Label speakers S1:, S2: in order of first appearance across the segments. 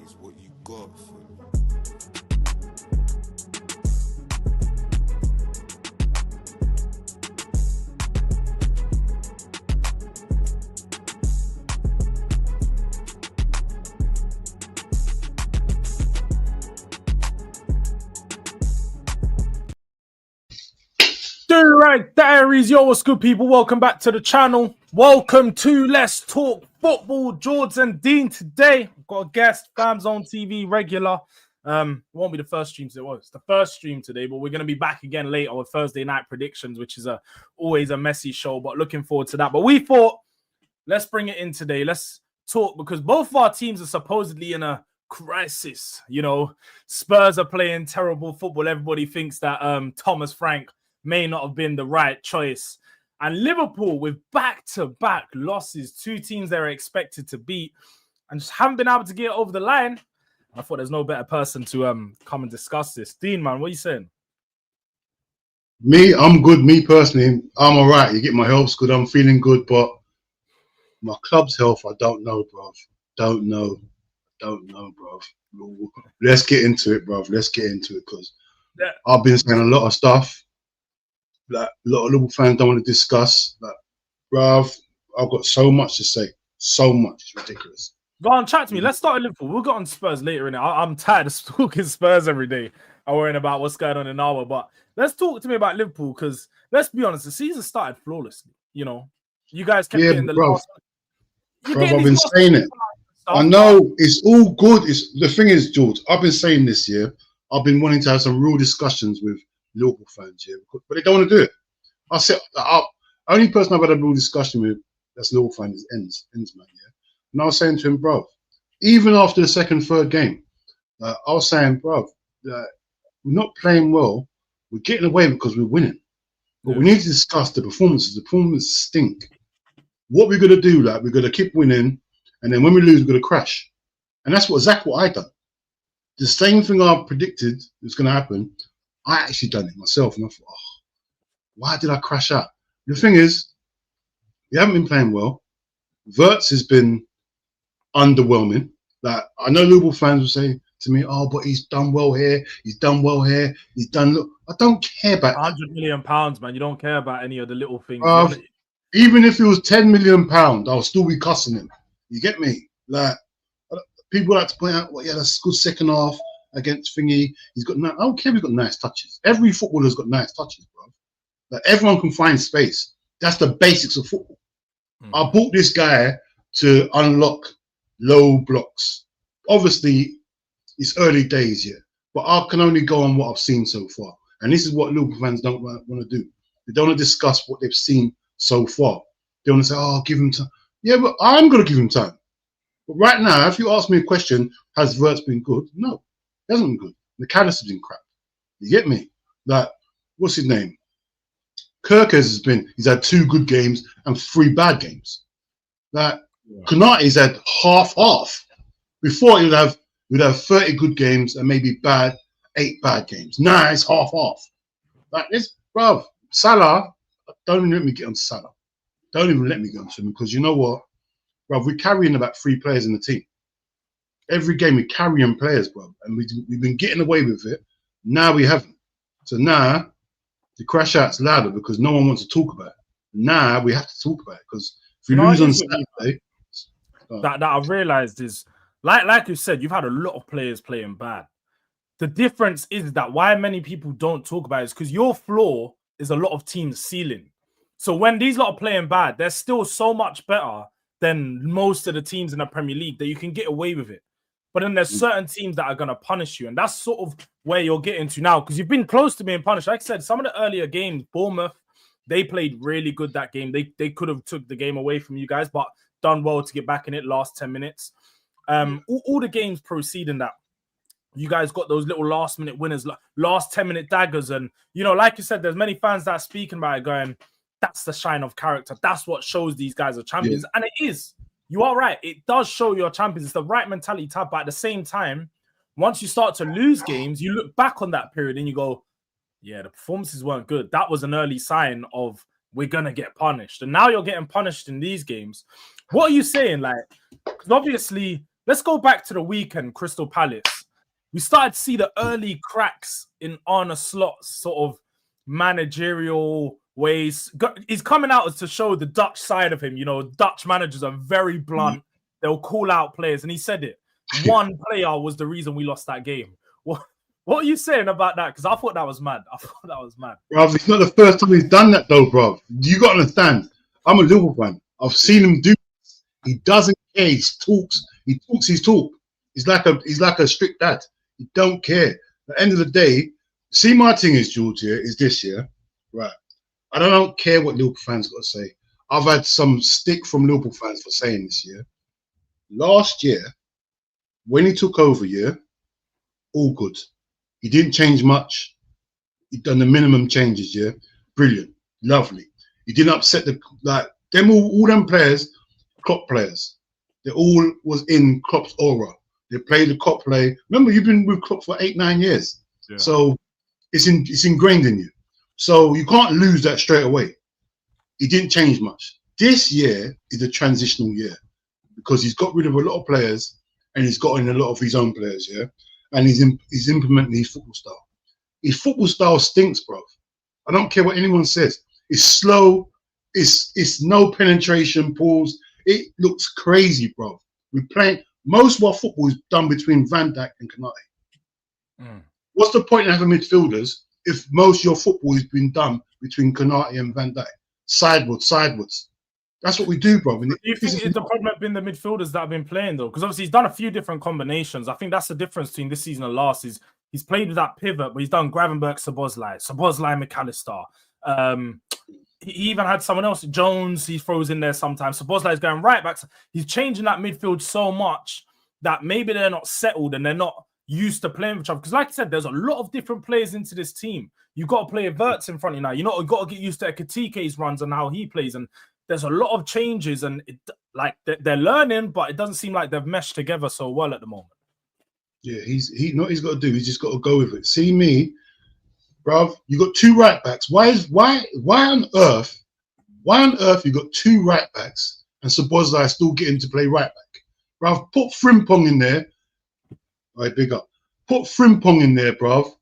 S1: is what you got for me.
S2: Do right diaries, yo, what's good, people? Welcome back to the channel. Welcome to Let's Talk Football. George and Dean today. I've got a guest, Fams on TV regular. It won't be the first stream today. Well, it's the first stream today, but we're going to be back again later with Thursday night predictions, which is always a messy show, but looking forward to that. But we thought, let's bring it in today. Let's talk because both of our teams are supposedly in a crisis. You know, Spurs are playing terrible football. Everybody thinks that Thomas Frank may not have been the right choice. And Liverpool with back-to-back losses, two teams they're expected to beat and just haven't been able to get over the line. I thought there's no better person to come and discuss this. Dean, man, what are you saying?
S3: Me, I'm good. Me personally, I'm all right. You get my health's good. I'm feeling good, but my club's health, I don't know, bruv. Don't know, bruv. Let's get into it, bruv. Let's get into it because I've been saying a lot of stuff that a lot of Liverpool fans don't want to discuss. Like, bruv, I've got so much to say. So much. It's ridiculous.
S2: Go on, chat to me. Let's start with Liverpool. We'll get on Spurs later in it. I'm tired of talking Spurs every day. I'm worrying about what's going on in our, but let's talk to me about Liverpool because let's be honest, the season started flawlessly. You know, you guys kept getting the last.
S3: Bruv, I've been saying it. I know it's all good. The thing is, George, I've been saying this year. I've been wanting to have some real discussions with Liverpool fans here, but they don't want to do it. I said, only person I've had a real discussion with that's Liverpool fan is Ends, man. Yeah, and I was saying to him, bro, even after the second, third game, I was saying, bro, we're not playing well. We're getting away because we're winning, but we need to discuss the performances. The performances stink. What we're gonna do, like we're gonna keep winning, and then when we lose, we're gonna crash, and that's exactly what I done. The same thing I predicted was gonna happen. I actually done it myself, and I thought, oh, why did I crash out? The thing is, we haven't been playing well. Wirtz has been underwhelming. Like I know Liverpool fans will say to me, "Oh, but he's done well here. He's done well here. He's done." Look, I don't care about
S2: £100 million, man. You don't care about any of the little things.
S3: Even if it was £10 million, I'll still be cussing him. You get me? Like people like to point out, well, yeah, that's a good second half against Thingy. He's got I don't care if he's got nice touches. Every footballer's got nice touches, bro. Like everyone can find space. That's the basics of football. I bought this guy to unlock low blocks. Obviously, it's early days yet, but I can only go on what I've seen so far. And this is what Liverpool fans don't want to do. They don't want to discuss what they've seen so far. They want to say, "Oh, give him time." Yeah, but I'm going to give him time. But right now, if you ask me a question, has Wirtz been good? No, he hasn't been good. McAllister's been crap. You get me? Like, what's his name? Kirkers he's had 2 good games and 3 bad games. Like, Konate's had half. Before he'd have 30 good games and maybe 8 bad games. Nah, it's half. Like this, bruv. Salah, don't even let me get on Salah. Don't even let me get on him because you know what? Bruv, we're carrying about 3 players in the team. Every game we're carrying players, bruv. And we've been getting away with it. Now we haven't. So now the crash out's louder because no one wants to talk about it. Now we have to talk about it because if we lose on Saturday...
S2: That I've realised is, like you said, you've had a lot of players playing bad. The difference is that why many people don't talk about it is because your floor is a lot of teams' ceiling. So when these lot are playing bad, they're still so much better than most of the teams in the Premier League that you can get away with it. But then there's certain teams that are going to punish you. And that's sort of where you're getting to now because you've been close to being punished. Like I said, some of the earlier games, Bournemouth, they played really good that game. They could have took the game away from you guys, but done well to get back in it last 10 minutes. All the games preceding that, you guys got those little last-minute winners, last 10-minute daggers. And, you know, like you said, there's many fans that are speaking about it going, that's the shine of character. That's what shows these guys are champions. Yeah. And it is. You are right. It does show you're champions. It's the right mentality type. But at the same time, once you start to lose games, you look back on that period and you go, yeah, the performances weren't good. That was an early sign of we're going to get punished. And now you're getting punished in these games. What are you saying? Like, because obviously let's go back to the weekend, Crystal Palace. We started to see the early cracks in Arne Slot's sort of managerial ways. He's coming out to show the Dutch side of him. You know, Dutch managers are very blunt. They'll call out players, and he said it. One player was the reason we lost that game. What are you saying about that? Because I thought that was mad.
S3: Bro, it's not the first time he's done that, though, bro. You got to understand. I'm a Liverpool fan. I've seen him do this. He doesn't care. He talks his talk. He's like a strict dad. He don't care. At the end of the day, see, my thing is, George, here, is this year, right? I don't care what Liverpool fans got to say. I've had some stick from Liverpool fans for saying this year. Last year, when he took over, all good. He didn't change much. He done the minimum changes, brilliant, lovely. He didn't upset all them players, Klopp players. They all was in Klopp's aura. They played the Klopp play. Remember, you've been with Klopp for 8-9 years, so it's ingrained in you. So you can't lose that straight away. He didn't change much. This year is a transitional year because he's got rid of a lot of players and he's got in a lot of his own players, and he's implementing his football style. His football style stinks, bro. I don't care what anyone says. It's slow. It's no penetration, pause. It looks crazy, bro. We're playing. Most of our football is done between Van Dijk and Konate. What's the point in having midfielders if most of your football has been done between Konate and Van Dijk? Sideways. That's what we do, bro.
S2: Do you think the problem has been the midfielders that have been playing, though? Because obviously he's done a few different combinations. I think that's the difference between this season and last. Is he's played with that pivot, but he's done Gravenberch, Szoboszlai, McAllister. He even had someone else, Jones, he throws in there sometimes. Szoboszlai is going right back. He's changing that midfield so much that maybe they're not settled and they're not used to playing with each other. Because like I said, there's a lot of different players into this team. You've got to play Verts in front of you now. You've got to get used to Ekitike's runs and how he plays. And there's a lot of changes and they're learning, but it doesn't seem like they've meshed together so well at the moment.
S3: Yeah, he's got to do. He's just got to go with it. See me, bruv. You got two right backs. Why on earth you got two right backs and Szoboszlai still getting to play right back, bruv? Put Frimpong in there. All right, big up. Put Frimpong in there, bruv,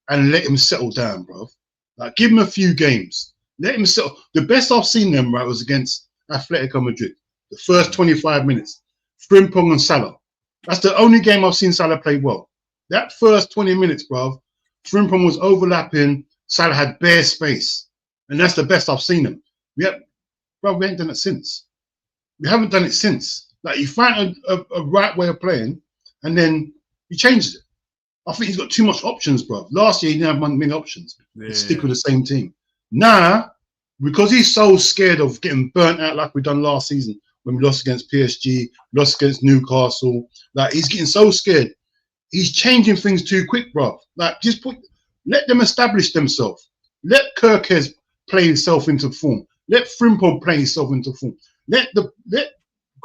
S3: and let him settle down, bruv. Like, give him a few games. Let him settle. The best I've seen them, right, was against Atletico Madrid. The first 25 minutes. Frimpong and Salah. That's the only game I've seen Salah play well. That first 20 minutes, bruv, Frimpong was overlapping. Salah had bare space. And that's the best I've seen him. We ain't done it since. We haven't done it since. Like, you find a right way of playing, and then he changes it. I think he's got too much options, bruv. Last year, he didn't have many options. He'd stick with the same team. Now, because he's so scared of getting burnt out like we done last season when we lost against PSG, lost against Newcastle, like, he's getting so scared. He's changing things too quick, bruv. Like, let them establish themselves. Let Kirkes play himself into form. Let Frimpong play himself into form. Let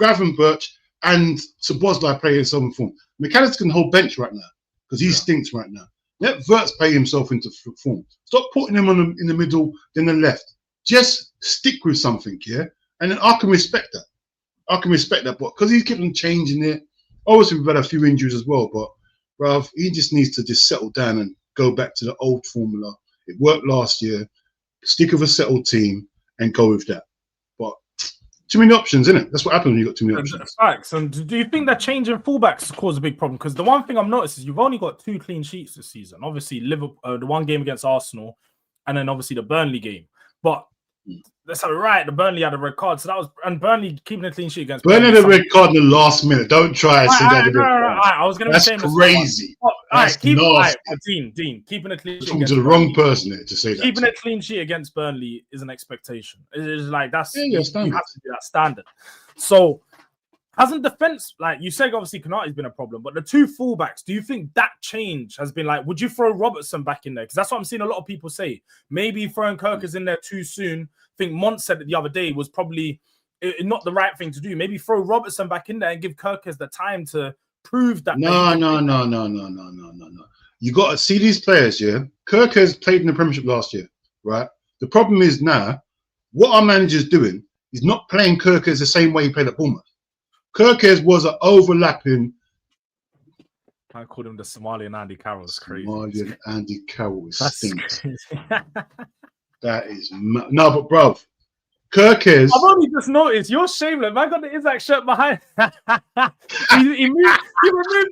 S3: Gravenberch and Szoboszlai play himself into form. McAllister can hold bench right now because he stinks right now. Let Verts play himself into form. Stop putting him in the middle, then the left. Just stick with something, and then I can respect that. But because he kept on changing it, obviously we've had a few injuries as well, but bruv, he just needs to just settle down and go back to the old formula. It worked last year. Stick with a settled team and go with that. But too many options, isn't it? That's what happens when you got too many options.
S2: Facts. And do you think that changing fullbacks caused a big problem? Because the one thing I've noticed is you've only got 2 clean sheets this season. Obviously, Liverpool, the one game against Arsenal, and then obviously the Burnley game. But that's right. The Burnley had a red card, so that was, and Burnley keeping a clean sheet against
S3: Burnley had a red card in the last minute. Don't try and say that.
S2: I was going to say
S3: that's crazy.
S2: That's Dean, keeping a clean sheet.
S3: Talking to the wrong person there to say that.
S2: Keeping a clean sheet against Burnley is an expectation. It's like that's you have to do that standard. So, hasn't defense, like you said, obviously Konate's been a problem, but the 2 fullbacks, do you think that change has been like, would you throw Robertson back in there? Because that's what I'm seeing a lot of people say. Maybe throwing Kirkes in there too soon. I think Mont said it the other day was probably not the right thing to do. Maybe throw Robertson back in there and give Kirkes the time to prove that.
S3: No. You got to see these players, Kirkes played in the Premiership last year, right? The problem is now, what our manager's doing is not playing Kirkes the same way he played at Bournemouth. Kirkes was an overlapping
S2: I called him the Somalian Andy Carroll. It's crazy.
S3: Somalian Andy Carroll
S2: That's
S3: stinks.
S2: crazy.
S3: That is no, but bro, Kirkes.
S2: I've only just noticed you're shameless. Man got the Isaac shirt behind. he removed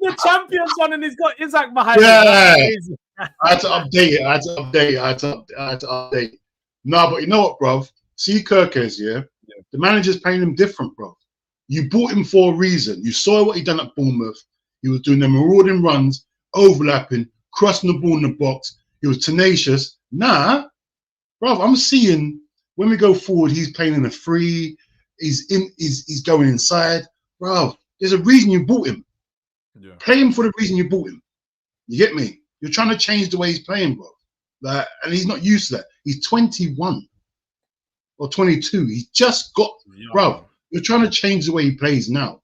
S2: the champions one and he's got Isaac behind.
S3: Yeah, I had to update it. I had to update. No, but you know what, bro? See Kirkes, yeah? The manager's paying him different, bro. You bought him for a reason. You saw what he done at Bournemouth. He was doing the marauding runs, overlapping, crossing the ball in the box. He was tenacious. Nah, bro, I'm seeing when we go forward, he's playing in a free. He's going inside. Bro, there's a reason you bought him.
S2: Yeah.
S3: Play him for the reason you bought him. You get me? You're trying to change the way he's playing, bro. Like, and he's not used to that. He's 21 or 22. He's just got, bro. You're trying to change the way he plays now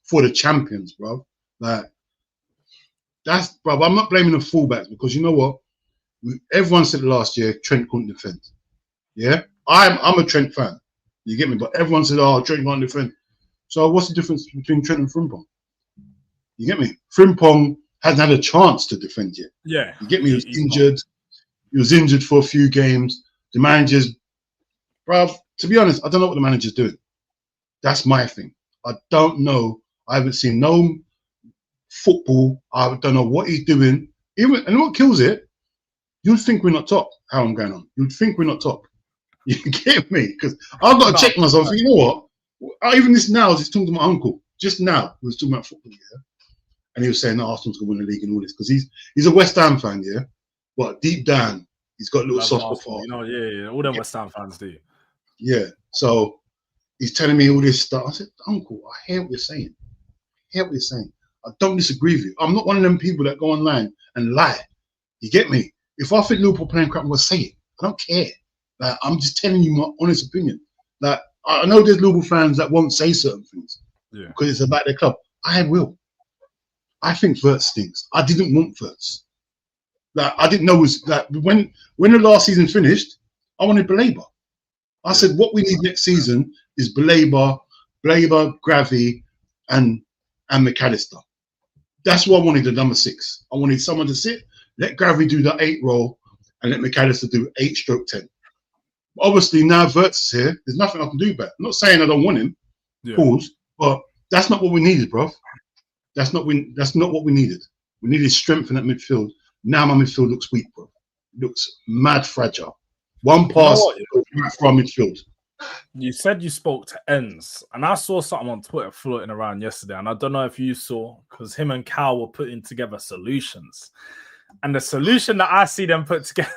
S3: for the champions, bro. Like, that's, bro. I'm not blaming the fullbacks because you know what? Everyone said last year Trent couldn't defend. Yeah, I'm a Trent fan. You get me? But everyone said, oh, Trent can't defend. So what's the difference between Trent and Frimpong? You get me? Frimpong hasn't had a chance to defend yet.
S2: Yeah.
S3: You get me? He was injured. He was injured for a few games. The manager's, bro, to be honest, I don't know what the manager's doing. That's my thing. I don't know. I haven't seen no football. I don't know what he's doing. Even, and what kills it, you'd think we're not top, how I'm going on. You'd think we're not top. You get me? Because I've got to check myself. You know what? Even this now, I was talking to my uncle. Just now, we was talking about football, yeah? And he was saying that Arsenal's going to win the league and all this. Because he's a West Ham fan, yeah? But deep down, he's got a little soft spot for
S2: Arsenal. Yeah. All them West Ham fans do.
S3: Yeah. So he's telling me all this stuff. I said, Uncle, I hear what you're saying. I hear what you're saying. I don't disagree with you. I'm not one of them people that go online and lie. You get me? If I think Liverpool playing crap, I'm going to say it. I don't care. Like, I'm just telling you my honest opinion. Like, I know there's Liverpool fans that won't say certain things because it's about their club. I will. I think Wirtz stinks. I didn't want Wirtz. Like, I didn't know it was like when the last season finished, I wanted Belabor. I said what we need next season is Belabor, Gravy, and McAllister. That's what I wanted, the number 6. I wanted someone to sit, let Gravy do the 8 role, and let McAllister do 8/10. Obviously, now Wirtz is here. There's nothing I can do about it. I'm not saying I don't want him, pause, but that's not what we needed, bro. That's not what we needed. We needed strength in that midfield. Now my midfield looks weak, bro. It looks mad fragile. One pass from midfield.
S2: You said you spoke to Enns, and I saw something on Twitter floating around yesterday, and I don't know if you saw, because him and Cal were putting together solutions. And the solution that I see them put together...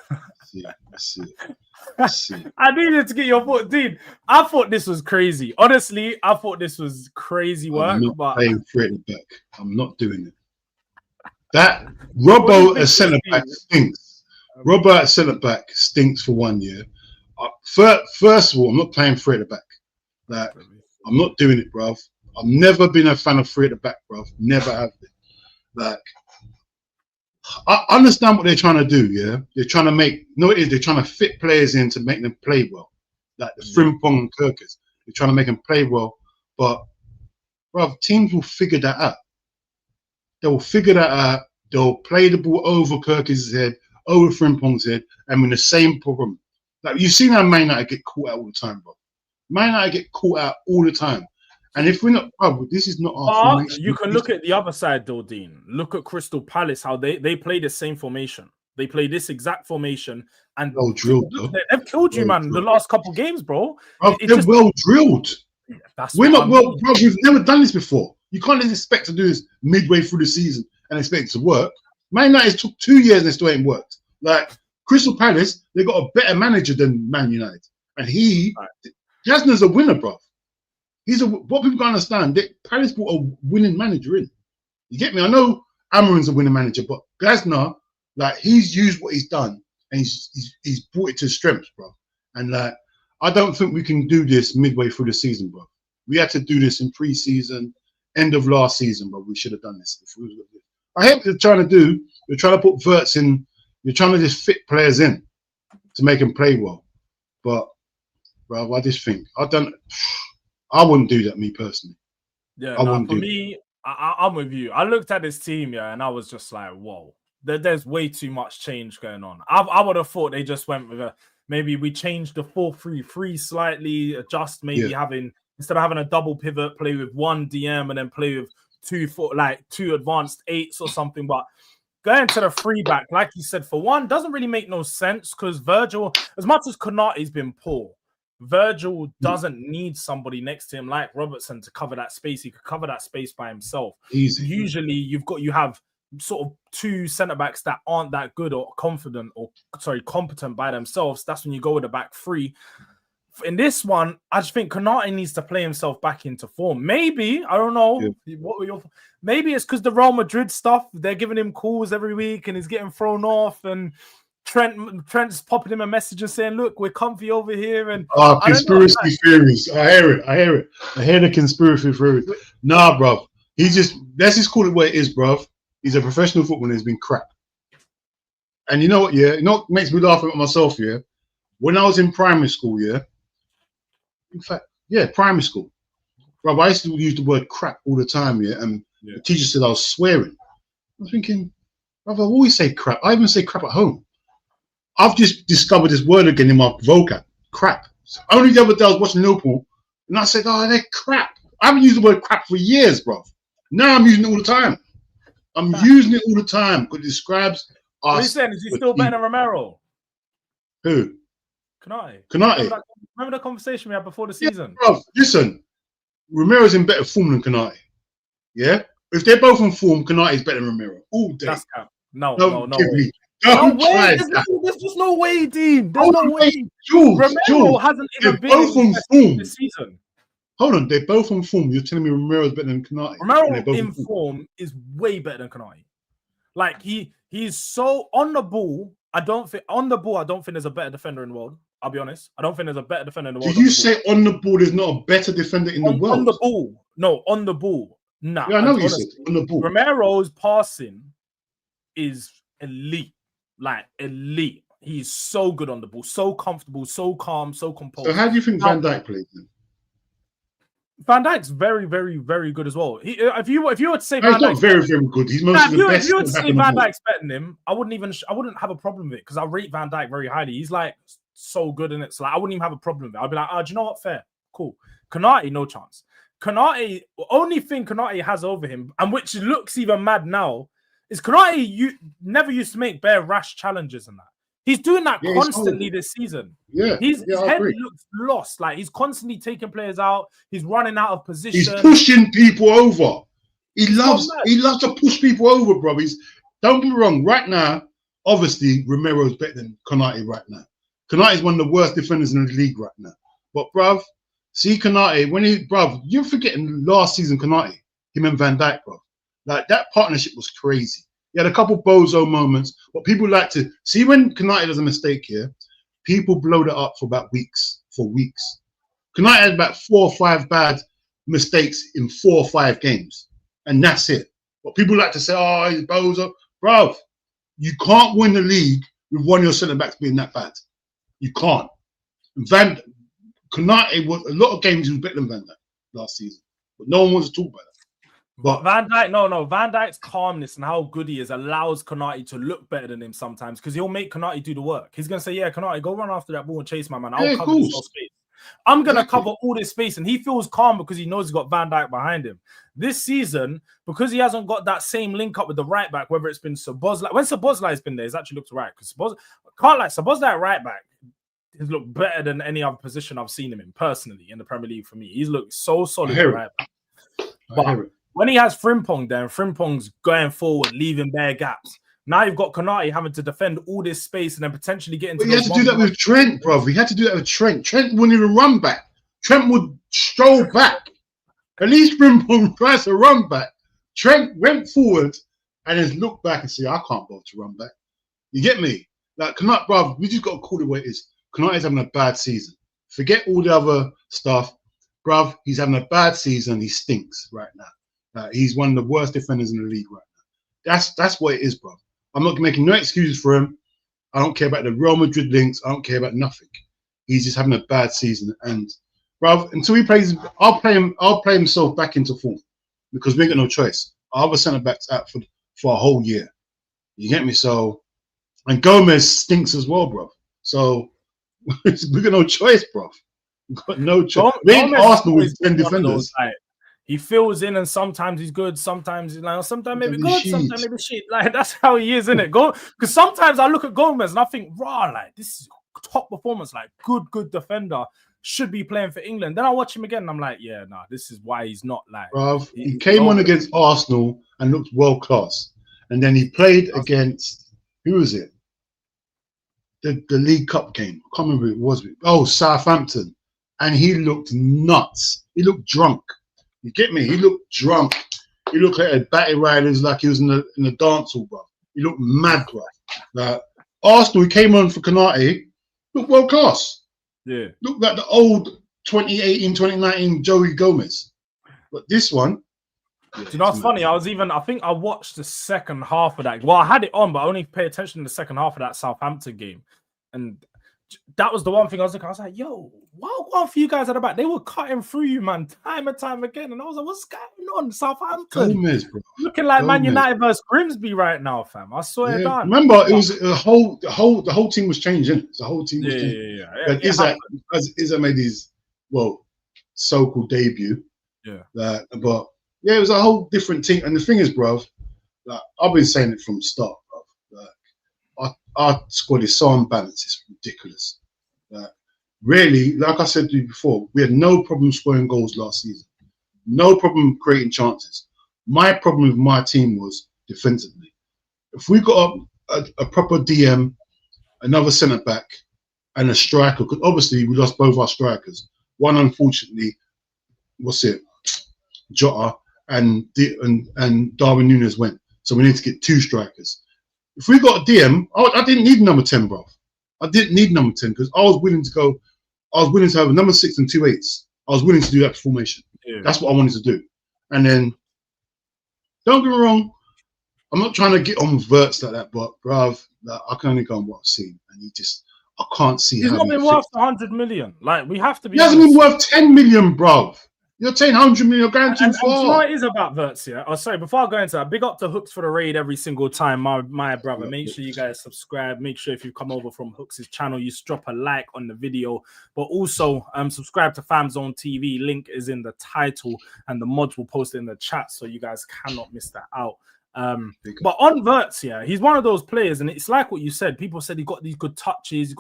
S3: I see.
S2: I needed to get your thought, dude. I thought this was crazy. Honestly, I thought this was crazy work.
S3: I'm not paying for it back. I'm not doing it. That Robbo as centre back stinks. Robbo at centre back stinks for 1 year. First of all, I'm not playing free at the back. Like, I'm not doing it, bruv. I've never been a fan of free at the back, bruv. Never have been. Like, I understand what they're trying to do, yeah? They're trying to make, they're trying to fit players in to make them play well. Like the Frimpong and Kirkes. They're trying to make them play well. But, bruv, teams will figure that out. They will figure that out. They'll play the ball over Kirkes' head, over Frimpong's head, and with the same problem. Like, you've seen how Man United get caught out all the time, bro. Man United get caught out all the time. And if we're not, bro, this is not our formation.
S2: You can look at the other side, though, Dean. Look at Crystal Palace, how they play the same formation. They play this exact formation. And
S3: well drilled, though.
S2: They've killed you, man, the last couple games, bro.
S3: They're well drilled.
S2: That's
S3: we're not well, bro. We've never done this before. You can't just expect to do this midway through the season and expect it to work. Man United took 2 years and it still ain't worked. Like, Crystal Palace, they got a better manager than Man United. And Jasner's a winner, bro. What people don't understand, Palace brought a winning manager in. You get me? I know Amarin's a winning manager, but Glasner, like, he's used what he's done and he's brought it to strength, bro. And like, I don't think we can do this midway through the season, bro. We had to do this in pre-season, end of last season, bro. We should have done this. I hate what they're trying to do. They're trying to put Wirtz in. You're trying to just fit players in to make them play well. But, bro, I just think I wouldn't do that, me personally.
S2: Yeah, I'm with you. I looked at this team, yeah, and I was just like, whoa, there's way too much change going on. I would have thought they just went with maybe we changed the 4-3-3 slightly, adjust maybe having instead of having a double pivot, play with one DM and then play with two advanced eights or something. But going to the three back, like you said, for one, doesn't really make no sense because Virgil, as much as Konate's been poor, Virgil doesn't need somebody next to him like Robertson to cover that space. He could cover that space by himself.
S3: Easy.
S2: Usually, you have sort of two centre backs that aren't that good or competent by themselves. That's when you go with the back three. In this one, I just think Konate needs to play himself back into form. Maybe, I don't know. Yeah. Maybe it's because the Real Madrid stuff, they're giving him calls every week and he's getting thrown off, and Trent's popping him a message and saying, look, we're comfy over here. And
S3: conspiracy theories. I hear it. I hear the conspiracy theories. Nah, bro. Let's just call it what it is, bro. He's a professional footballer. He's been crap. And you know what, yeah? You know what makes me laugh at myself, yeah? When I was in primary school, yeah? In fact, yeah, primary school. Bro, I used to use the word crap all the time, yeah? And the teacher said I was swearing. I was thinking, bro, I always say crap. I even say crap at home. I've just discovered this word again in my vocab, crap. So only the other day I was watching Liverpool, and I said, oh, they're crap. I haven't used the word crap for years, bro. Now I'm using it all the time. I'm using it all the time because it describes us.
S2: What are you saying? Is he still better than Romero?
S3: Who?
S2: Konate.
S3: Remember
S2: the conversation we had before the season?
S3: Yeah, bro, listen, Romero's in better form than Konate. Yeah? If they're both in form, Konate is better than Romero all day.
S2: That's cap. No
S3: way.
S2: There's just no way, Dean. There's no way.
S3: Jules,
S2: Romero hasn't even been
S3: both on form
S2: this season.
S3: Hold on, they're both on form. You're telling me Romero's better than Konate?
S2: Romero in form is way better than Konate. Like he's so on the ball. I don't think there's a better defender in the world. I'll be honest. I don't think there's a better defender in the world.
S3: Did you say on the ball there's not a better defender in the world?
S2: On the ball. No, on the ball. Nah.
S3: Yeah, I know you said on the ball.
S2: Romero's passing is elite. Like elite. He's so good on the ball, so comfortable, so calm, so composed.
S3: So how do you think Van Dijk plays then?
S2: Van Dijk's very, very, very good as well. If you were to say
S3: Van Dijk's not very, very good. He's mostly the best.
S2: If you were to say Van Dijk's better than him, I wouldn't have a problem with it because I rate Van Dijk very highly. He's like so good in it. So like, I wouldn't even have a problem with it. I'd be like, oh, do you know what? Fair, cool. Konate, no chance. Konate, only thing Konate has over him, and which looks even mad now, is Konate never used to make bare rash challenges and that. He's doing that constantly this season.
S3: Yeah,
S2: his head looks lost. Like he's constantly taking players out. He's running out of position.
S3: He's pushing people over. He loves to push people over, bro. Don't get me wrong. Right now, obviously, Romero's better than Konate right now. Konate is one of the worst defenders in the league right now. But, bruv, see Konate, you're forgetting last season Konate, him and Van Dijk, bro. Like, that partnership was crazy. He had a couple bozo moments, but people like to see when Konate does a mistake here, people blow that up for weeks. Konate had about 4 or 5 bad mistakes in 4 or 5 games, and that's it. But people like to say, oh, he's bozo. Bro, you can't win the league with one of your centre backs being that bad. You can't. Konate was a lot of games he was better than Van Dijk last season, but no one wants to talk about it.
S2: But Van Dijk, Van Dijk's calmness and how good he is allows Konate to look better than him sometimes because he'll make Konate do the work. He's gonna say, "Yeah, Konate, go run after that ball and chase my man. I'll cover this whole space. I'm gonna cover all this space," and he feels calm because he knows he's got Van Dijk behind him. This season, because he hasn't got that same link up with the right back, whether it's been Szoboszlai. When Szoboszlai's been there, he's actually looked right because Szoboszlai at right back has looked better than any other position I've seen him in personally in the Premier League for me. He's looked so solid at right back. But when he has Frimpong there, and Frimpong's going forward, leaving bare gaps. Now you've got Konate having to defend all this space and then potentially get into.
S3: But he had to do that with Trent, bro. He had to do that with Trent. Trent wouldn't even run back. Trent would stroll back. At least Frimpong tries to run back. Trent went forward and then looked back and said, I can't bother to run back. You get me? Like, Konate, bro, we just got to call it what it is. Konate's having a bad season. Forget all the other stuff. Bruv, he's having a bad season. He stinks right now. He's one of the worst defenders in the league right now. That's what it is, bro. I'm not making no excuses for him. I don't care about the Real Madrid links. I don't care about nothing. He's just having a bad season. And, bruv, until he plays, I'll play himself back into form. because we ain't got no choice. Our other centre backs out for a whole year. You get me? So, and Gomez stinks as well, bro. So we got no choice, bro. We got no choice. We ain't Arsenal with 10 defenders.
S2: He fills in, and sometimes he's good, sometimes he's like, sometimes maybe good,
S3: shit.
S2: sometimes maybe shit. Like that's how he is, isn't it? Because sometimes I look at Gomez and I think, raw, like this is top performance, like good defender, should be playing for England. Then I watch him again and I'm like, yeah, nah, this is why he's not like.
S3: Bruv, he came on against Arsenal and looked world class, and then he played against who was it? The League Cup game. I can't remember who it was. Oh, Southampton, and he looked nuts. He looked drunk. You get me? He looked drunk. He looked like a batty riders, like he was in the dance hall, bro. He looked mad, bro. Like Arsenal, he came on for Konate, looked world class.
S2: Yeah.
S3: Looked like the old 2018, 2019 Joey Gomez. But this one.
S2: Yeah, do you know what's funny? I think I watched the second half of that. Well, I had it on, but I only paid attention to the second half of that Southampton game. And that was the one thing I was like, yo, what for you guys at the back? They were cutting through you, man, time and time again. And I was like, what's going on, Southampton?
S3: Gomez, bro.
S2: Looking like Man United versus Grimsby right now, fam. I swear down.
S3: Remember, it was the whole team was changing. The whole team was changing. Yeah. Isak made his so-called debut.
S2: Yeah.
S3: But yeah, it was a whole different team. And the thing is, bro, like I've been saying it from the start, bro. Like, our squad is so unbalanced, it's ridiculous. Really, like I said to you before, we had no problem scoring goals last season. No problem creating chances. My problem with my team was defensively. If we got a proper DM, another centre-back, and a striker, because obviously we lost both our strikers. One, unfortunately, Jota and Darwin Núñez went. So we need to get two strikers. If we got a DM, I didn't need number 10, bro. I didn't need number 10 because I was willing to go. I was willing to have a number 6 and 2 8s. I was willing to do that formation. Yeah. That's what I wanted to do. And then, don't get me wrong, I'm not trying to get on with Verts like that, but bruv, like, I can only go on what I've seen, and I can't see.
S2: He's not been worth 100 million. Like we have to be.
S3: He hasn't been worth 10 million, bruv. You're saying 100 million, you're going too far.
S2: You know what it is about Verts, yeah? Oh, sorry, before I go into that, big up to Hooks for the raid every single time, my brother. Make sure you guys subscribe. Make sure if you come over from Hooks' channel, you drop a like on the video. But also subscribe to FamZone TV. Link is in the title, and the mods will post it in the chat, so you guys cannot miss that out. But on Verts, yeah, he's one of those players, and it's like what you said. People said he got these good touches.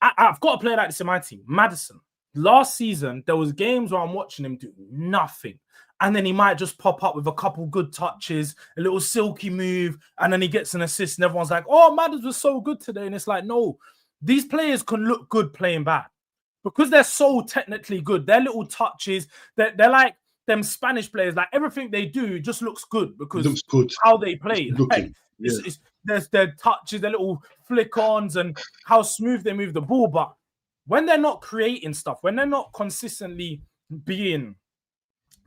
S2: I've got a player like this in my team, Maddison. Last season, there was games where I'm watching him do nothing. And then he might just pop up with a couple good touches, a little silky move, and then he gets an assist, and everyone's like, oh, Maddison was so good today. And it's like, no, these players can look good playing bad. Because they're so technically good, their little touches, they're like them Spanish players, like everything they do just looks good because
S3: looks good.
S2: How they play. Like, there's their touches, their little flick-ons, and how smooth they move the ball. But when they're not creating stuff, when they're not consistently being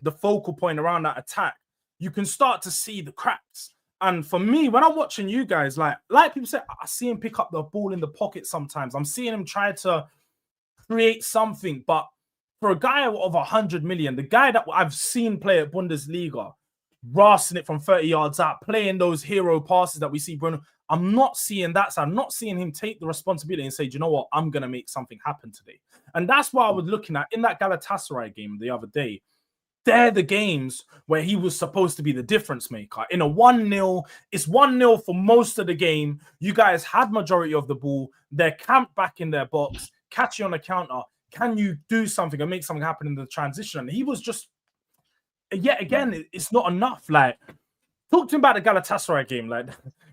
S2: the focal point around that attack, you can start to see the cracks. And for me, when I'm watching you guys, like people say, I see him pick up the ball in the pocket sometimes. I'm seeing him try to create something. But for a guy of 100 million, the guy that I've seen play at Bundesliga, rassing it from 30 yards out, playing those hero passes that we see Bruno, I'm not seeing that side. I'm not seeing him take the responsibility and say, do you know what? I'm going to make something happen today. And that's what I was looking at in that Galatasaray game the other day. They're the games where he was supposed to be the difference maker. In a 1-0, it's 1-0 for most of the game. You guys had majority of the ball. They're camped back in their box, catch you on the counter. Can you do something and make something happen in the transition? And he was just, yet again, it's not enough. Like, talk to him about the Galatasaray game. Like,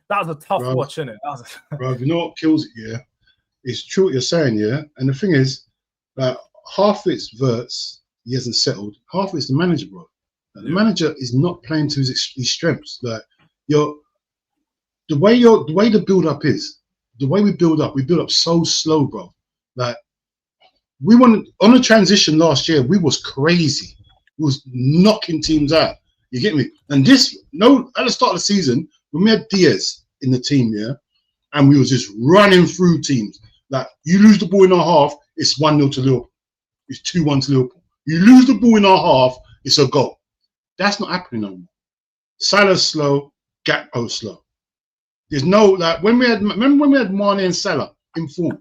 S2: that was a tough watch, innit?
S3: Bro, you know what kills it, yeah? It's true what you're saying, yeah? And the thing is, half it's Verts, he hasn't settled. Half it's the manager, bro. Like, the manager is not playing to his strengths. Like, the way the build-up is, the way we build up so slow, bro. Like, we won on the transition last year, we was crazy. We was knocking teams out. You get me? And at the start of the season, when we had Diaz in the team, yeah, and we was just running through teams. Like, you lose the ball in our half, it's 1-0 to Liverpool. It's 2-1 to Liverpool. You lose the ball in our half, it's a goal. That's not happening no more. Salah's slow, Gakpo's slow. There's no remember when we had Mane and Salah in form?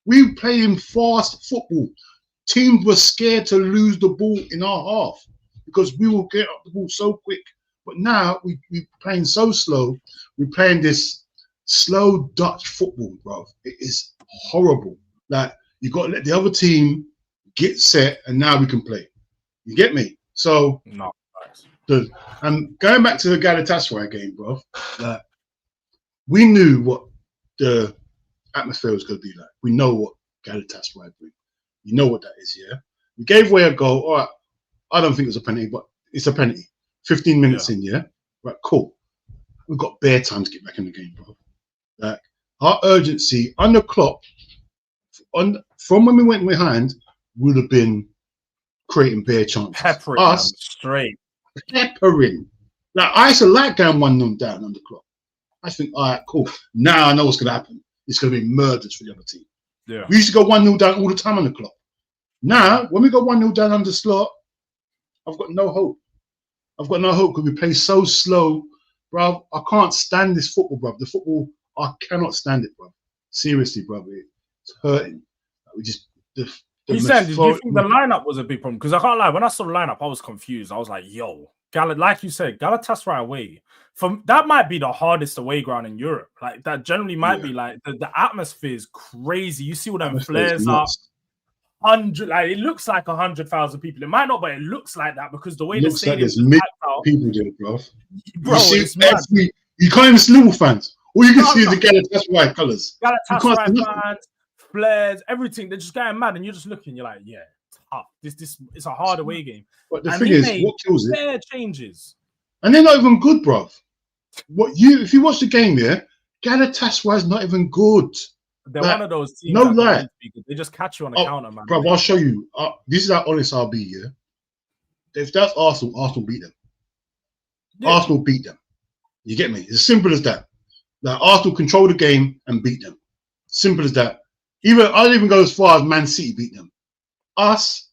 S3: We were playing fast football. Teams were scared to lose the ball in our half because we will get up the ball so quick. But now we're playing so slow. We're playing this slow Dutch football, bro. It is horrible. Like, you got to let the other team get set, and now we can play. You get me? So,
S2: no.
S3: And going back to the Galatasaray game, bro, like, we knew what the atmosphere was going to be like. We know what Galatasaray bring. You know what that is, yeah? We gave away a goal. All right, I don't think it's a penalty, but it's a penalty. 15 minutes in, yeah? Right, cool. We've got bare time to get back in the game, bro. Like, our urgency on the clock, from when we went behind, would have been creating bare chances.
S2: Peppering us straight.
S3: Peppering. Like, I used to like going 1-0 down on the clock. I think, all right, cool. Now I know what's going to happen. It's going to be murders for the other team.
S2: Yeah.
S3: We used to go 1-0 down all the time on the clock. Now, when we go 1-0 down on the slot, I've got no hope. I've got no hope because we play so slow, bro. I can't stand this football, bro. The football, I cannot stand it, bro. Seriously, bro. It's hurting. We just...
S2: You said, did you think the lineup was a big problem? Because I can't lie, when I saw the lineup, I was confused. I was like, yo, like you said, Galatasaray away. That might be the hardest away ground in Europe. Like, that generally might be like, the atmosphere is crazy. You see all them flares up. 100, like, it looks like 100,000 people. It might not, but it looks like that because the way the stadium is packed out.
S3: People do it, bro.
S2: Bro,
S3: it's you can't even see Liverpool fans. All you can see is the Galatasaray colours.
S2: Galatasaray fans, flares, everything. They're just getting mad, and you're just looking. You're like, yeah, tough. This it's a hard away game.
S3: But the thing is, what kills it?
S2: Fair changes,
S3: and they're not even good, bro. If you watch the game, yeah, Galatasaray is not even good.
S2: They're one of those teams.
S3: No lie.
S2: They just catch you on a counter, man.
S3: Bro, I'll show you. This is how honest I'll be, yeah? If that's Arsenal beat them. Yeah. Arsenal beat them. You get me? It's as simple as that. Like, Arsenal control the game and beat them. Simple as that. I'd even go as far as Man City beat them. Us,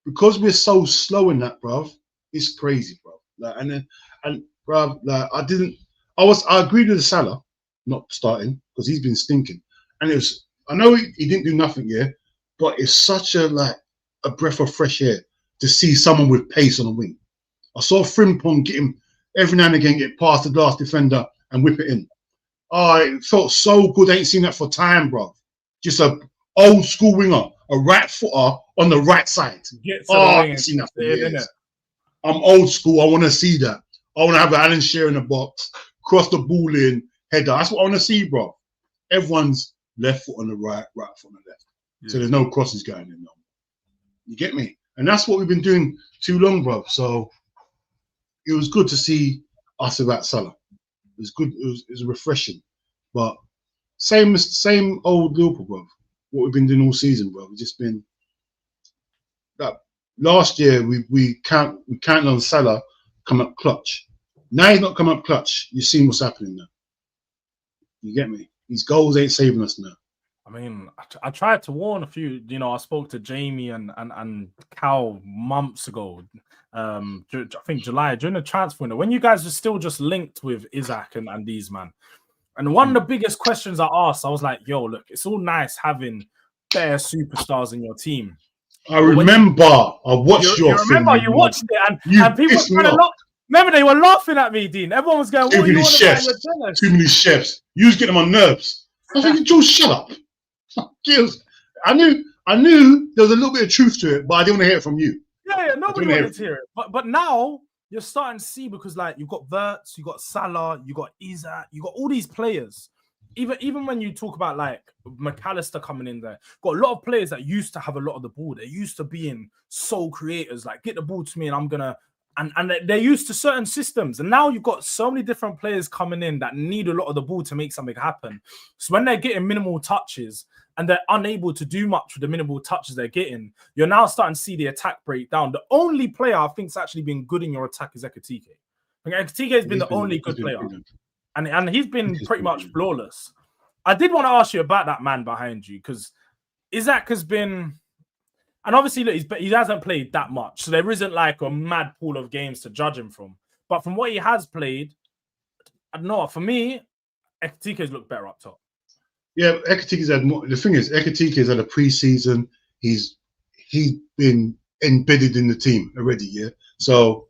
S3: because we're so slow in that, bro, it's crazy, bro. Like, bro, like, I agreed with the Salah not starting because he's been stinking. And I know he didn't do nothing, yeah, but it's such a breath of fresh air to see someone with pace on the wing. I saw Frimpong get him every now and again, get past the last defender and whip it in. Oh, it felt so good. I ain't seen that for time, bro. Just a old school winger, a right footer on the right side. I ain't seen that for years. I'm old school. I want to see that. I want to have Alan Shearer in the box, cross the ball in, header. That's what I want to see, bro. Everyone's left foot on the right foot on the left. Yeah. So there's no crosses going in. No. You get me? And that's what we've been doing too long, bro. So it was good to see us without Salah. It was good. It was refreshing. But same old Liverpool, bro. What we've been doing all season, bro. We've just been that. Last year we counted on Salah come up clutch. Now he's not come up clutch. You've seen what's happening now. You get me? These goals ain't saving us now.
S2: I mean, I tried to warn a few. You know, I spoke to Jamie and Cal months ago. I think July during the transfer window when you guys were still just linked with Isaac and these man. And one of the biggest questions I asked, I was like, "Yo, look, it's all nice having bare superstars in your team."
S3: I remember. I watched your.
S2: You remember you watched it, and people were kind of remember they were laughing at me, Dean. Everyone was going,
S3: "Too many chefs, too many chefs." You was getting on my nerves. I was thinking, "Joe, shut up." I knew there was a little bit of truth to it, but I didn't want to hear it from you.
S2: Yeah, nobody wanted to hear it. But now you're starting to see because like you've got Wirtz, you got Salah, you got Isaac, you got all these players. Even when you talk about like McAllister coming in there, got a lot of players that used to have a lot of the ball. They're used to being sole creators, like get the ball to me and I'm gonna and they're used to certain systems. And now you've got so many different players coming in that need a lot of the ball to make something happen. So when they're getting minimal touches and they're unable to do much with the minimal touches they're getting, you're now starting to see the attack break down. The only player I think's actually been good in your attack is Ekitike. Ekitike has been the only good player. And he's been pretty much flawless. I did want to ask you about that man behind you because Isaac has been... And obviously, look, he hasn't played that much, so there isn't like a mad pool of games to judge him from. But from what he has played, I don't know. For me, Ekitike's looked better up top.
S3: Yeah, Ekitike's had more. The thing is, Ekitike's had a pre-season. He's been embedded in the team already. Yeah, so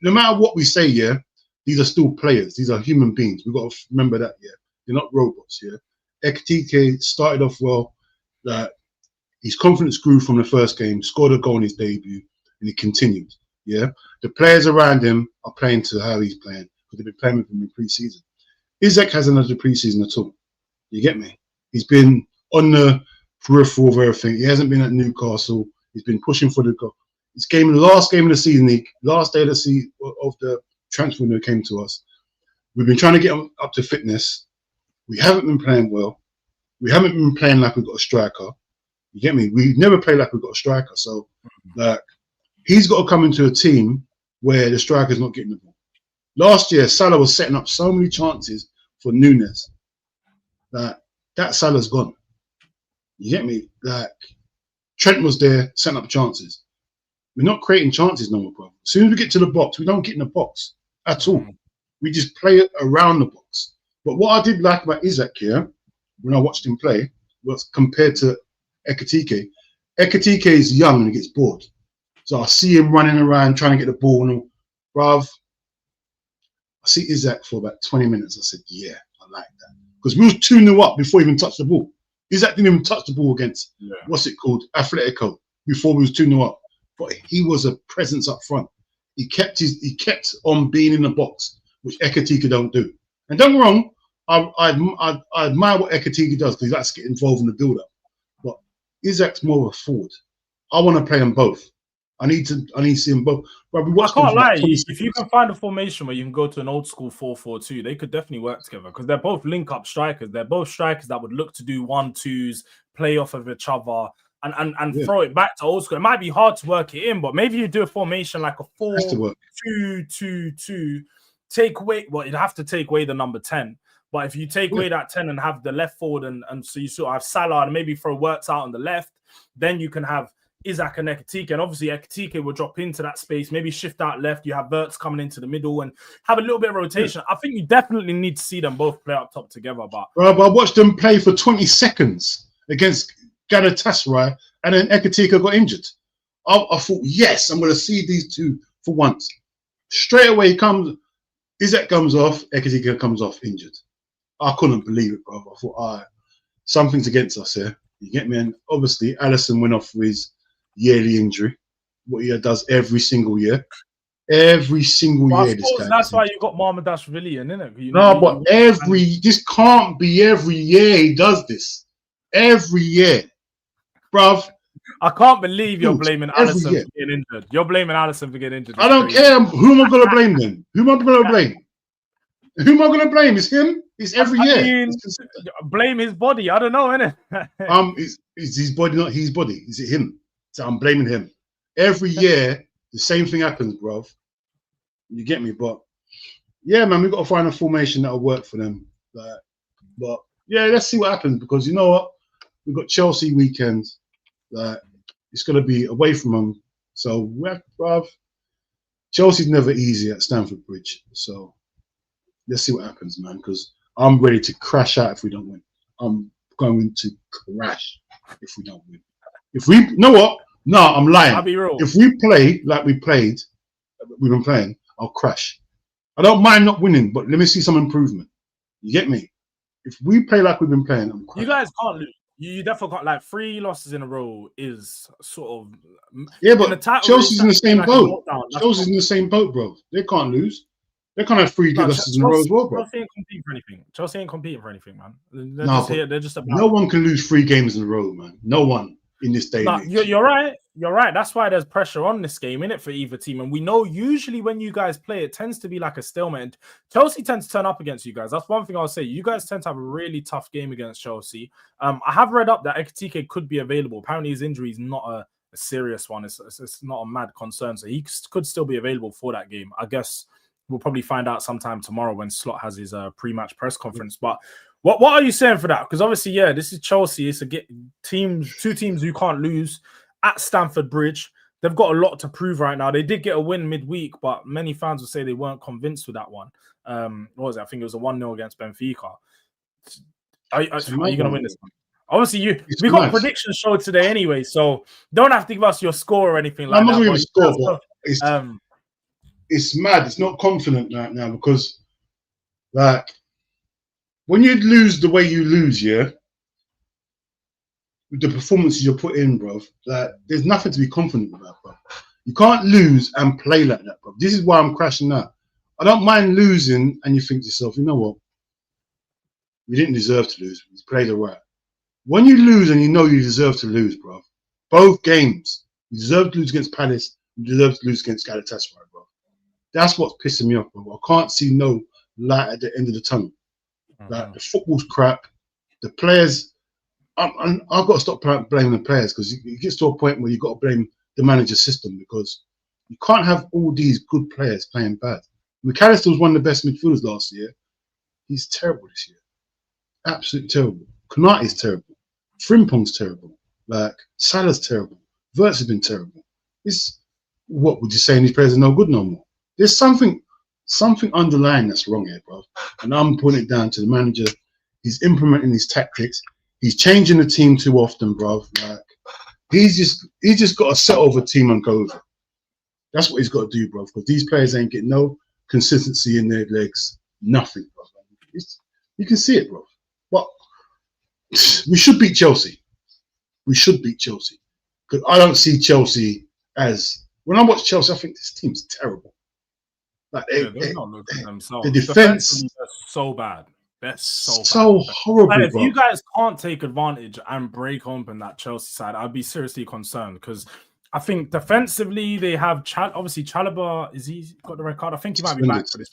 S3: no matter what we say, yeah, these are still players. These are human beings. We've got to remember that. Yeah, they're not robots. Yeah, Ekitike started off well. His confidence grew from the first game, scored a goal in his debut, and he continued. Yeah, the players around him are playing to how he's playing because they've been playing with him in pre-season. Isak hasn't had a pre-season at all. You get me? He's been on the peripheral of everything. He hasn't been at Newcastle. He's been pushing for the goal. The last game of the season, last day of the transfer window came to us. We've been trying to get him up to fitness. We haven't been playing well. We haven't been playing like we've got a striker. You get me? We never play like we've got a striker. So, like, he's got to come into a team where the striker's not getting the ball. Last year, Salah was setting up so many chances for Nunes that Salah's gone. You get me? Like, Trent was there setting up chances. We're not creating chances no more, bro. As soon as we get to the box, we don't get in the box at all. We just play it around the box. But what I did like about Isak here, when I watched him play, was compared to Ekitike. Ekitike is young and he gets bored. So I see him running around trying to get the ball. And, bruv, I see Isak for about 20 minutes. I said, yeah, I like that. Because we was 2-0 up before he even touched the ball. Isak didn't even touch the ball against, what's it called, Atletico, before we was 2-0 up. But he was a presence up front. He kept on being in the box, which Ekitike don't do. And don't get me wrong, I admire what Ekitike does because he likes to get involved in the build-up. But Isak's more of a forward. I want to play them both. I need to see them both. But
S2: I can't lie. If you can find a formation where you can go to an old school 4-4-2, they could definitely work together because they're both link-up strikers. They're both strikers that would look to do 1-2s, play off of each other, and throw it back to old school. It might be hard to work it in, but maybe you do a formation like a 4-2-2-2. Take away, well, you'd have to take away the number 10. But if you take away that 10 and have the left forward, and so you sort of have Salah and maybe throw Works out on the left, then you can have Isak and Ekitike, and obviously Ekitike will drop into that space, maybe shift out left. You have Verts coming into the middle and have a little bit of rotation. I think you definitely need to see them both play up top together. But
S3: I watched them play for 20 seconds against Galatasaray, and then Ekitike got injured. I thought, yes, I'm going to see these two for once. Straight away Isak comes off, Ekitike comes off injured. I couldn't believe it, bro. I thought, all right, something's against us here. You get me? And obviously, Alisson went off for his yearly injury, what he does every single year. Every single year, this guy.
S2: That's why you got Marmadashvili in it.
S3: This can't be every year he does this. Every year, bruv.
S2: I can't believe you're blaming Alisson for getting injured. You're blaming Alisson for getting injured.
S3: I don't care. Who am I going to blame then? Who am I going to blame? Who am I going to blame? It's him. It's every year.
S2: Blame his body. I don't know, innit?
S3: Is his body not his body? Is it him? So I'm blaming him. Every year, the same thing happens, bro. You get me? But yeah, man, we've got to find a formation that'll work for them. But yeah, let's see what happens because you know what? We've got Chelsea weekend. It's going to be away from them. So, bruv, Chelsea's never easy at Stamford Bridge. So let's see what happens, man, because I'm ready to crash out if we don't win. I'm going to crash if we don't win. You know what? No, I'm lying.
S2: I'll be real.
S3: If we play like we've been playing, I'll crash. I don't mind not winning, but let me see some improvement. You get me? If we play like we've been playing, I'm crashing.
S2: You guys can't lose. You definitely can't. Like 3 losses in a row is sort of
S3: but Chelsea's in the same boat. Chelsea's in the same boat, bro. They can't lose. They can't have 3 losses in a row as well, bro.
S2: Chelsea ain't competing for anything. Chelsea ain't competing for anything, man. They're just about.
S3: No one can lose 3 games in a row, man. No one in this day and age.
S2: You're right. You're right. That's why there's pressure on this game, innit, for either team. And we know usually when you guys play, it tends to be like a stalemate. And Chelsea tends to turn up against you guys. That's one thing I'll say. You guys tend to have a really tough game against Chelsea. I have read up that Ekitike could be available. Apparently his injury is not a serious one. It's not a mad concern. So he could still be available for that game. I guess we'll probably find out sometime tomorrow when Slot has his pre-match press conference. But what are you saying for that? Because obviously, yeah, this is Chelsea. It's 2 teams you can't lose. at Stamford Bridge. They've got a lot to prove right now. They did get a win midweek, but many fans would say they weren't convinced with that one. What was it? I think it was a 1-0 against Benfica. Are you going to win this one? Obviously, we got a prediction show today anyway, so don't have to give us your score or anything like that.
S3: I'm not going to score, but it's mad. It's not confident right now because, like, when you lose the way you lose, yeah, with the performances you're put in, bro, like, there's nothing to be confident about, bro. You can't lose and play like that, bro. This is why I'm crashing out. I don't mind losing, and you think to yourself, you know what? You didn't deserve to lose. You played all right. When you lose and you know you deserve to lose, bro, both games, you deserve to lose against Palace, you deserve to lose against Galatasaray, bro. That's what's pissing me off, bro. I can't see no light at the end of the tunnel. Like, the football's crap. The players, I've got to stop blaming the players because it gets to a point where you've got to blame the manager's system because you can't have all these good players playing bad. McAllister was one of the best midfielders last year. He's terrible this year. Absolutely terrible. Konate's terrible. Frimpong's terrible. Like, Salah's terrible. Wirtz has been terrible. What would you say? These players are no good no more. There's something underlying that's wrong here, bro. And I'm putting it down to the manager. He's implementing these tactics. He's changing the team too often, bro. Like, he's just got to set over a team and go over. That's what he's got to do, bro. Because these players ain't getting no consistency in their legs. Nothing, bro. You can see it, bro. But we should beat Chelsea. We should beat Chelsea. Because I don't see Chelsea as... When I watch Chelsea, I think this team's terrible. Like,
S2: they're not looking at themselves.
S3: The defense
S2: is so bad. That's
S3: so
S2: bad.
S3: Horrible.
S2: Like, if
S3: bro.
S2: you guys can't take advantage and break open that Chelsea side, I'd be seriously concerned because I think defensively they have obviously Chalobah. Is he got the red card? I think he might be back for this.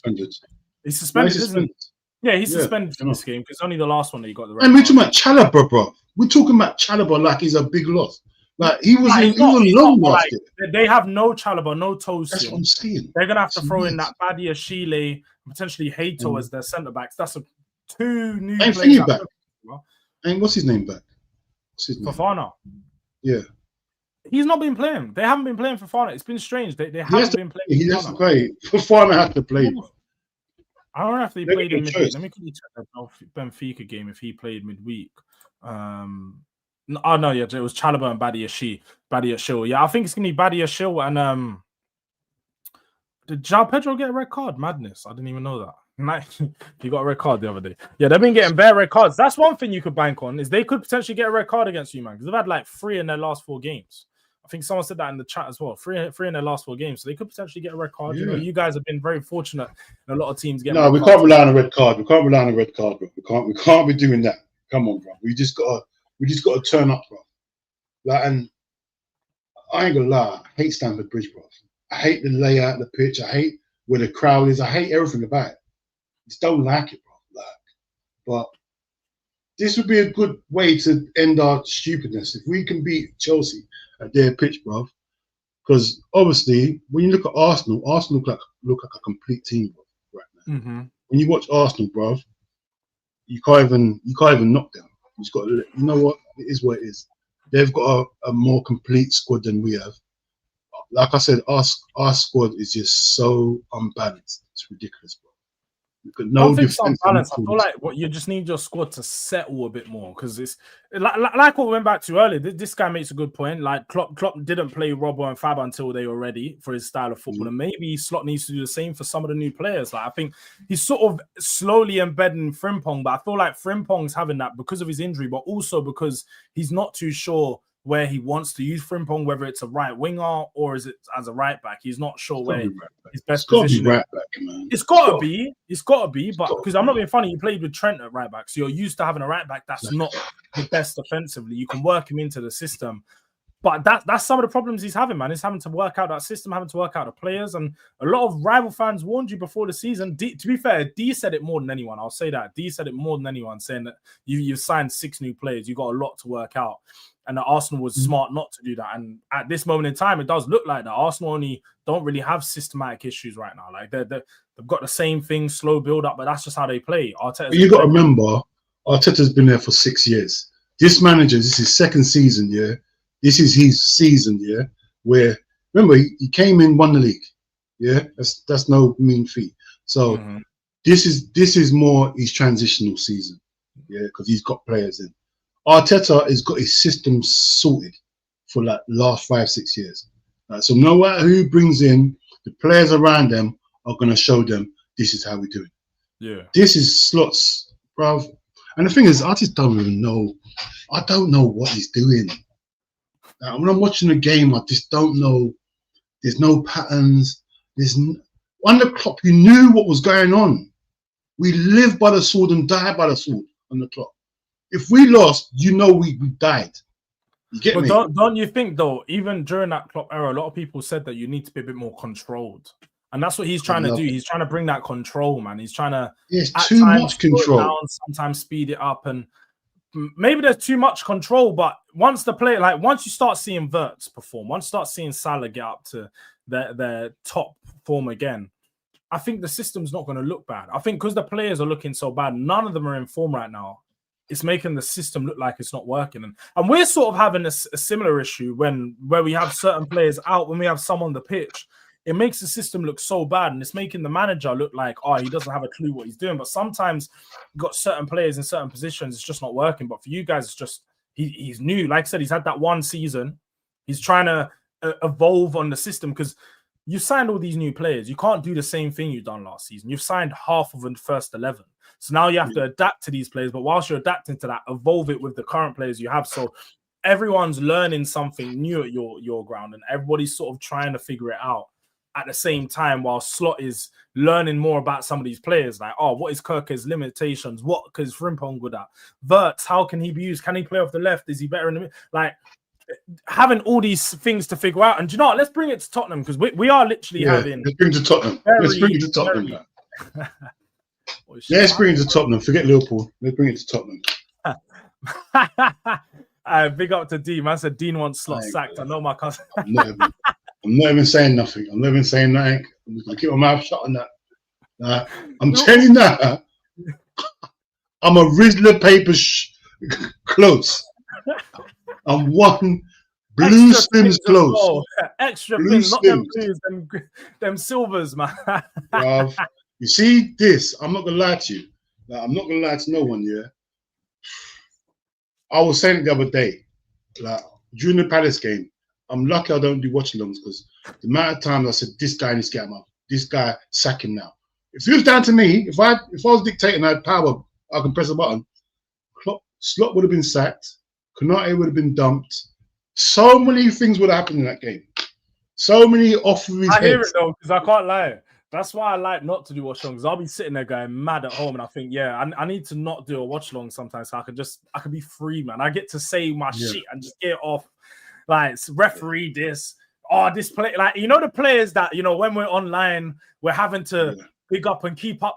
S2: He's suspended, isn't he? Yeah, he's suspended for this game because only the last one that he got the red card.
S3: And we're talking about Chalobah, bro. We're talking about Chalobah like he's a big loss. Like, he was alone last year.
S2: They have no Chalobah, no Tosin.
S3: That's what I'm saying.
S2: They're gonna have to throw in that Badia Shile, potentially Hato as their centre backs. That's two new players.
S3: Back. And what's his name back?
S2: Fofana.
S3: Yeah.
S2: He's not been playing. They haven't been playing Fofana. It's been strange. They haven't been playing.
S3: He has to play. Fofana had to play.
S2: I don't know if they played in midweek. Let me quickly check that Benfica game if he played midweek. Oh no, yeah, it was Chalobah and Badia Shil. Yeah, I think it's gonna be Badia Shil and did João Pedro get a red card? Madness. I didn't even know that. He got a red card the other day. Yeah, they've been getting bare red cards. That's one thing you could bank on is they could potentially get a red card against you, man, because they've had like 3 in their last 4 games. I think someone said that in the chat as well. 3 in their last 4 games, so they could potentially get a red card. Yeah. You know, you guys have been very fortunate. A lot of teams get.
S3: No, we can't rely on a red card. We can't rely on a red card, bro. We can't be doing that. Come on, bro. We just gotta turn up, bro. Like, and I ain't gonna lie, I hate Stamford Bridge, bro. I hate the layout of the pitch. I hate where the crowd is. I hate everything about it. Just don't like it, bro. Like, but this would be a good way to end our stupidness if we can beat Chelsea at their pitch, bro. Because obviously, when you look at Arsenal look like a complete team, bro, right now.
S2: Mm-hmm.
S3: When you watch Arsenal, bro, you can't even knock them. You just got to, you know what? It is what it is. They've got a more complete squad than we have. Like I said, our squad is just so unbalanced. It's ridiculous, bro. No defense.
S2: I feel like you just need your squad to settle a bit more because it's like what we went back to earlier. This guy makes a good point. Like Klopp didn't play Robbo and Fab until they were ready for his style of football, and maybe Slot needs to do the same for some of the new players. Like I think he's sort of slowly embedding Frimpong, but I feel like Frimpong's having that because of his injury, but also because he's not too sure where he wants to use Frimpong, whether it's a right winger or is it as a right back. He's not sure where his best position is. It's got to be, but because I'm not being funny, you played with Trent at right back, so you're used to having a right back that's not the best defensively. You can work him into the system, but that's some of the problems he's having, man. He's having to work out that system, having to work out the players, and a lot of rival fans warned you before the season. To be fair, D said it more than anyone. I'll say that. D said it more than anyone, saying that you've signed 6 new players. You got a lot to work out. And that Arsenal was smart not to do that. And at this moment in time, it does look like that. Arsenal only don't really have systematic issues right now. Like they've got the same thing, slow build up, but that's just how they play.
S3: You got to remember, Arteta's been there for 6 years. This manager, this is his 2nd season, yeah. This is his season, yeah. Where remember he came in, won the league, yeah. That's no mean feat. So this is more his transitional season, yeah, because he's got players in. Arteta has got his system sorted for like last 5-6 years. So no matter who brings in, the players around them are going to show them this is how we do it.
S2: Yeah.
S3: This is Slots, bruv. And the thing is, I just don't even know. I don't know what he's doing. When I'm watching the game, I just don't know. There's no patterns. On the clock, you knew what was going on. We live by the sword and die by the sword on the clock. If we lost, you know we died. You get me?
S2: Don't you think though? Even during that Klopp era, a lot of people said that you need to be a bit more controlled, and that's what he's trying to do. He's trying to bring that control, man. He's trying to
S3: too much control.
S2: Down, sometimes speed it up, and maybe there's too much control. But once you start seeing Wirtz perform, once you start seeing Salah get up to their top form again, I think the system's not going to look bad. I think because the players are looking so bad, none of them are in form right now. It's making the system look like it's not working. And we're sort of having a similar issue where we have certain players out, when we have some on the pitch. It makes the system look so bad, and it's making the manager look like, he doesn't have a clue what he's doing. But sometimes you've got certain players in certain positions, it's just not working. But for you guys, it's just he's new. Like I said, he's had that one season. He's trying to evolve on the system, because you signed all these new players. You can't do the same thing you've done last season. You've signed half of the first 11. So now you have to adapt to these players. But whilst you're adapting to that, evolve it with the current players you have. So everyone's learning something new at your ground, and everybody's sort of trying to figure it out at the same time, while Slot is learning more about some of these players. Like, what is Kirke's limitations? What is Frimpong good at? Wirtz, how can he be used? Can he play off the left? Is he better in the middle? Like, having all these things to figure out. And do you know what? Let's bring it to Tottenham, because we are literally having.
S3: Let's bring it to Tottenham. Let's bring it to Tottenham. Let's bring it to Tottenham. Forget Liverpool. Let's bring it to Tottenham.
S2: Big up to Dean. Man said Dean wants Slot sacked. I know my cousin.
S3: I'm not even saying nothing. I'm not even saying nothing. I'm just going to keep my mouth shut on that. I'm telling you now, I'm a Rizzler paper close. I'm one blue Slims close.
S2: Extra blue thin, not them blues, them silvers, man.
S3: Bruv, you see this? I'm not gonna lie to you. I'm not gonna lie to no one. Yeah, I was saying it the other day, like during the Palace game. I'm lucky I don't do watch-alongs, because the amount of times I said this guy needs to get him up. This guy, sack him now. If it was down to me, if I was dictating, I had power, I can press a button. Slot would have been sacked. Konate would have been dumped. So many things would have happened in that game. So many off of his head.
S2: I hear it though, because I can't lie. That's why I like not to do watch alongs. I'll be sitting there going mad at home, and I think, I need to not do a watch along sometimes, so I can be free, man. I get to say my shit and just get off. Like, referee this, this play. Like, the players that, when we're online, we're having to pick up and keep up.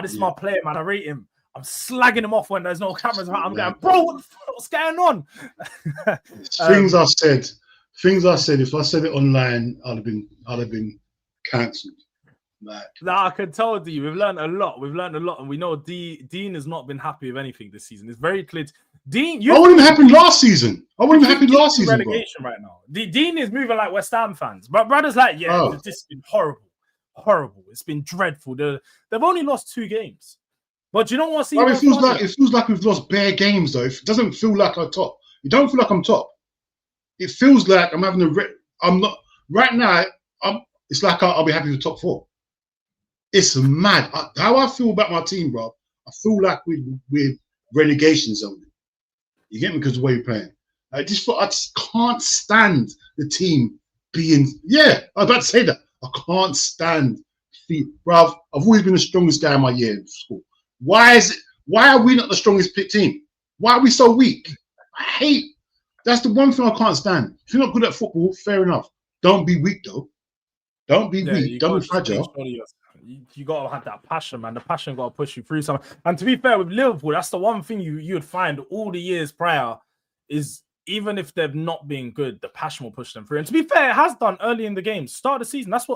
S2: This is my player, man. I rate him. I'm slagging him off when there's no cameras around. I'm going, bro, what's going on?
S3: Things I said. If I said it online, I'd have been cancelled.
S2: I can tell you, we've learned a lot. And we know Dean has not been happy with anything this season. It's very clear. Dean,
S3: I wouldn't have happened last season.
S2: Relegation right now. Dean is moving like West Ham fans. But brother's like, this has been horrible. It's been dreadful. They've only lost 2 games. But you know what?
S3: It feels like we've lost bare games though. It doesn't feel like I'm top. You don't feel like I'm top. It feels like I'm having I'm not right now. It's like I'll be happy with top 4. It's mad how I feel about my team, bro. I feel like we're relegation zone. You get me? Because of the way we're playing. I just can't stand the team being. Yeah, I was about to say that. I can't stand bruv. I've always been the strongest guy in my year in school. Why are we not the strongest team? Why are we so weak? That's the one thing I can't stand. If you're not good at football, fair enough. Don't be weak though. Don't be weak. Don't be fragile.
S2: You gotta have that passion, man. The passion gotta push you through something. And to be fair, with Liverpool, that's the one thing you would find all the years prior is, even if they've not been good, the passion will push them through. And to be fair, it has done early in the game. Start of the season. That's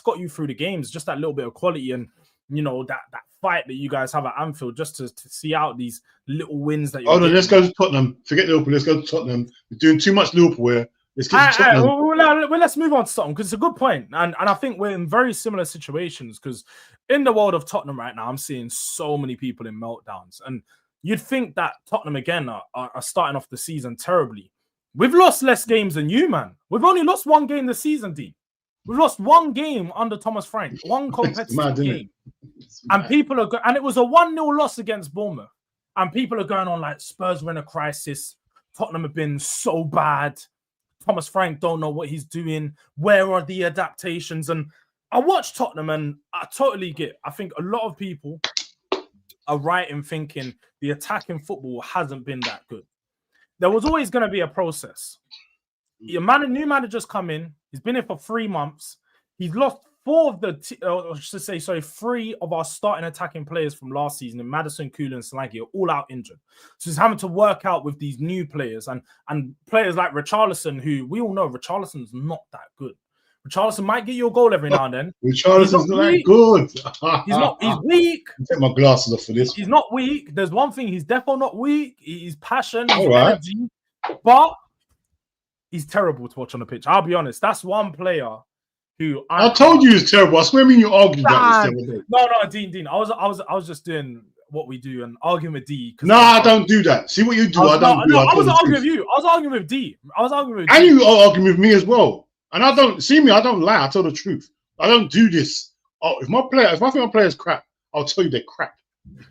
S2: got you through the games, just that little bit of quality. And you know, that fight that you guys have at Anfield, just to see out these little wins that you're
S3: Oh no,
S2: getting.
S3: let's go to Tottenham. Forget Liverpool. Let's go to Tottenham. We're doing too much Liverpool here. Let's get to Tottenham.
S2: Well, let's move on to Tottenham, because it's a good point. And I think we're in very similar situations, because in the world of Tottenham right now, I'm seeing so many people in meltdowns. And you'd think that Tottenham, again, are starting off the season terribly. We've lost less games than you, man. We've only lost one game this season, Dean. We've lost one game under Thomas Frank, one competitive game. And people are and it was a 1-0 loss against Bournemouth. And people are going on like Spurs were in a crisis. Tottenham have been so bad. Thomas Frank don't know what he's doing. Where are the adaptations? And I watched Tottenham and I totally get. I think a lot of people are right in thinking the attacking football hasn't been that good. There was always going to be a process. New manager's come in. He's been here for 3 months. He's lost 3 of our starting attacking players from last season, in Maddison, Kulu, and Solanke, are all out injured. So he's having to work out with these new players and players like Richarlison, who we all know Richarlison's not that good. Richarlison might get you a goal every now and then.
S3: Richarlison's not that good.
S2: He's weak.
S3: Take my glasses off for this.
S2: He's not weak. There's one thing, he's definitely not weak. He's passion, he's energy, but he's terrible to watch on the pitch. I'll be honest. That's one player who
S3: I told you he's terrible. I swear, you argued about this.
S2: No, Dean. I was just doing what we do and arguing with D.
S3: No, I don't do that. See what you do. I
S2: wasn't arguing with you. I was arguing with D.
S3: And you are arguing with me as well. And I don't lie. I tell the truth. I don't do this. Oh, if I think my player's crap, I'll tell you they're crap.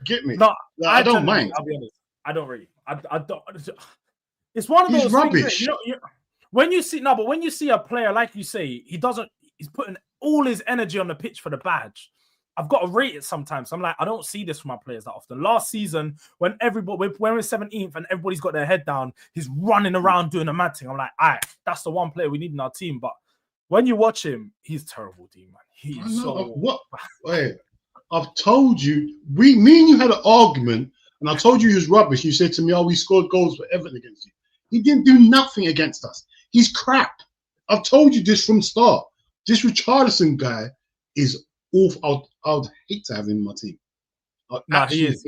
S3: Get me?
S2: No,
S3: I don't mind.
S2: I'll be honest. I don't really. I don't. It's one of those
S3: rubbish.
S2: Things that, when you see a player, like you say, he's putting all his energy on the pitch for the badge. I've got to rate it sometimes. I'm like, I don't see this from my players that often. Last season, when we're 17th and everybody's got their head down, he's running around doing a mad thing. I'm like, all right, that's the one player we need in our team. But when you watch him, he's terrible, Dean, man. He's
S3: what? Wait, I've told you, me and you had an argument, and I told you he was rubbish. You said to me, we scored goals for Everton against you. He didn't do nothing against us. He's crap. I've told you this from start. This Richarlison guy is awful. I'd hate to have him in my team.
S2: He is.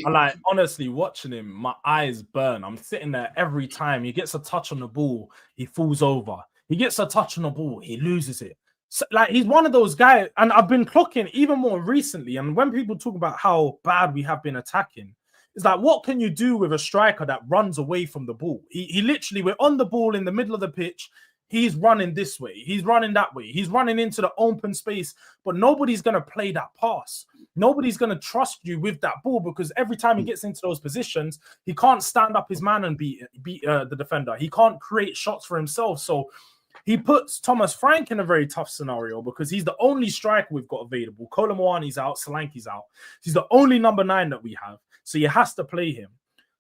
S2: Honestly, watching him, my eyes burn. I'm sitting there every time he gets a touch on the ball, he falls over. He gets a touch on the ball, he loses it. So, he's one of those guys, and I've been clocking even more recently. And when people talk about how bad we have been attacking, it's like, what can you do with a striker that runs away from the ball? He literally, we're on the ball in the middle of the pitch. He's running this way. He's running that way. He's running into the open space, but nobody's going to play that pass. Nobody's going to trust you with that ball, because every time he gets into those positions, he can't stand up his man and beat the defender. He can't create shots for himself. So he puts Thomas Frank in a very tough scenario, because he's the only striker we've got available. Kolo Muani's out. Solanke's out. He's the only number 9 that we have. So he has to play him.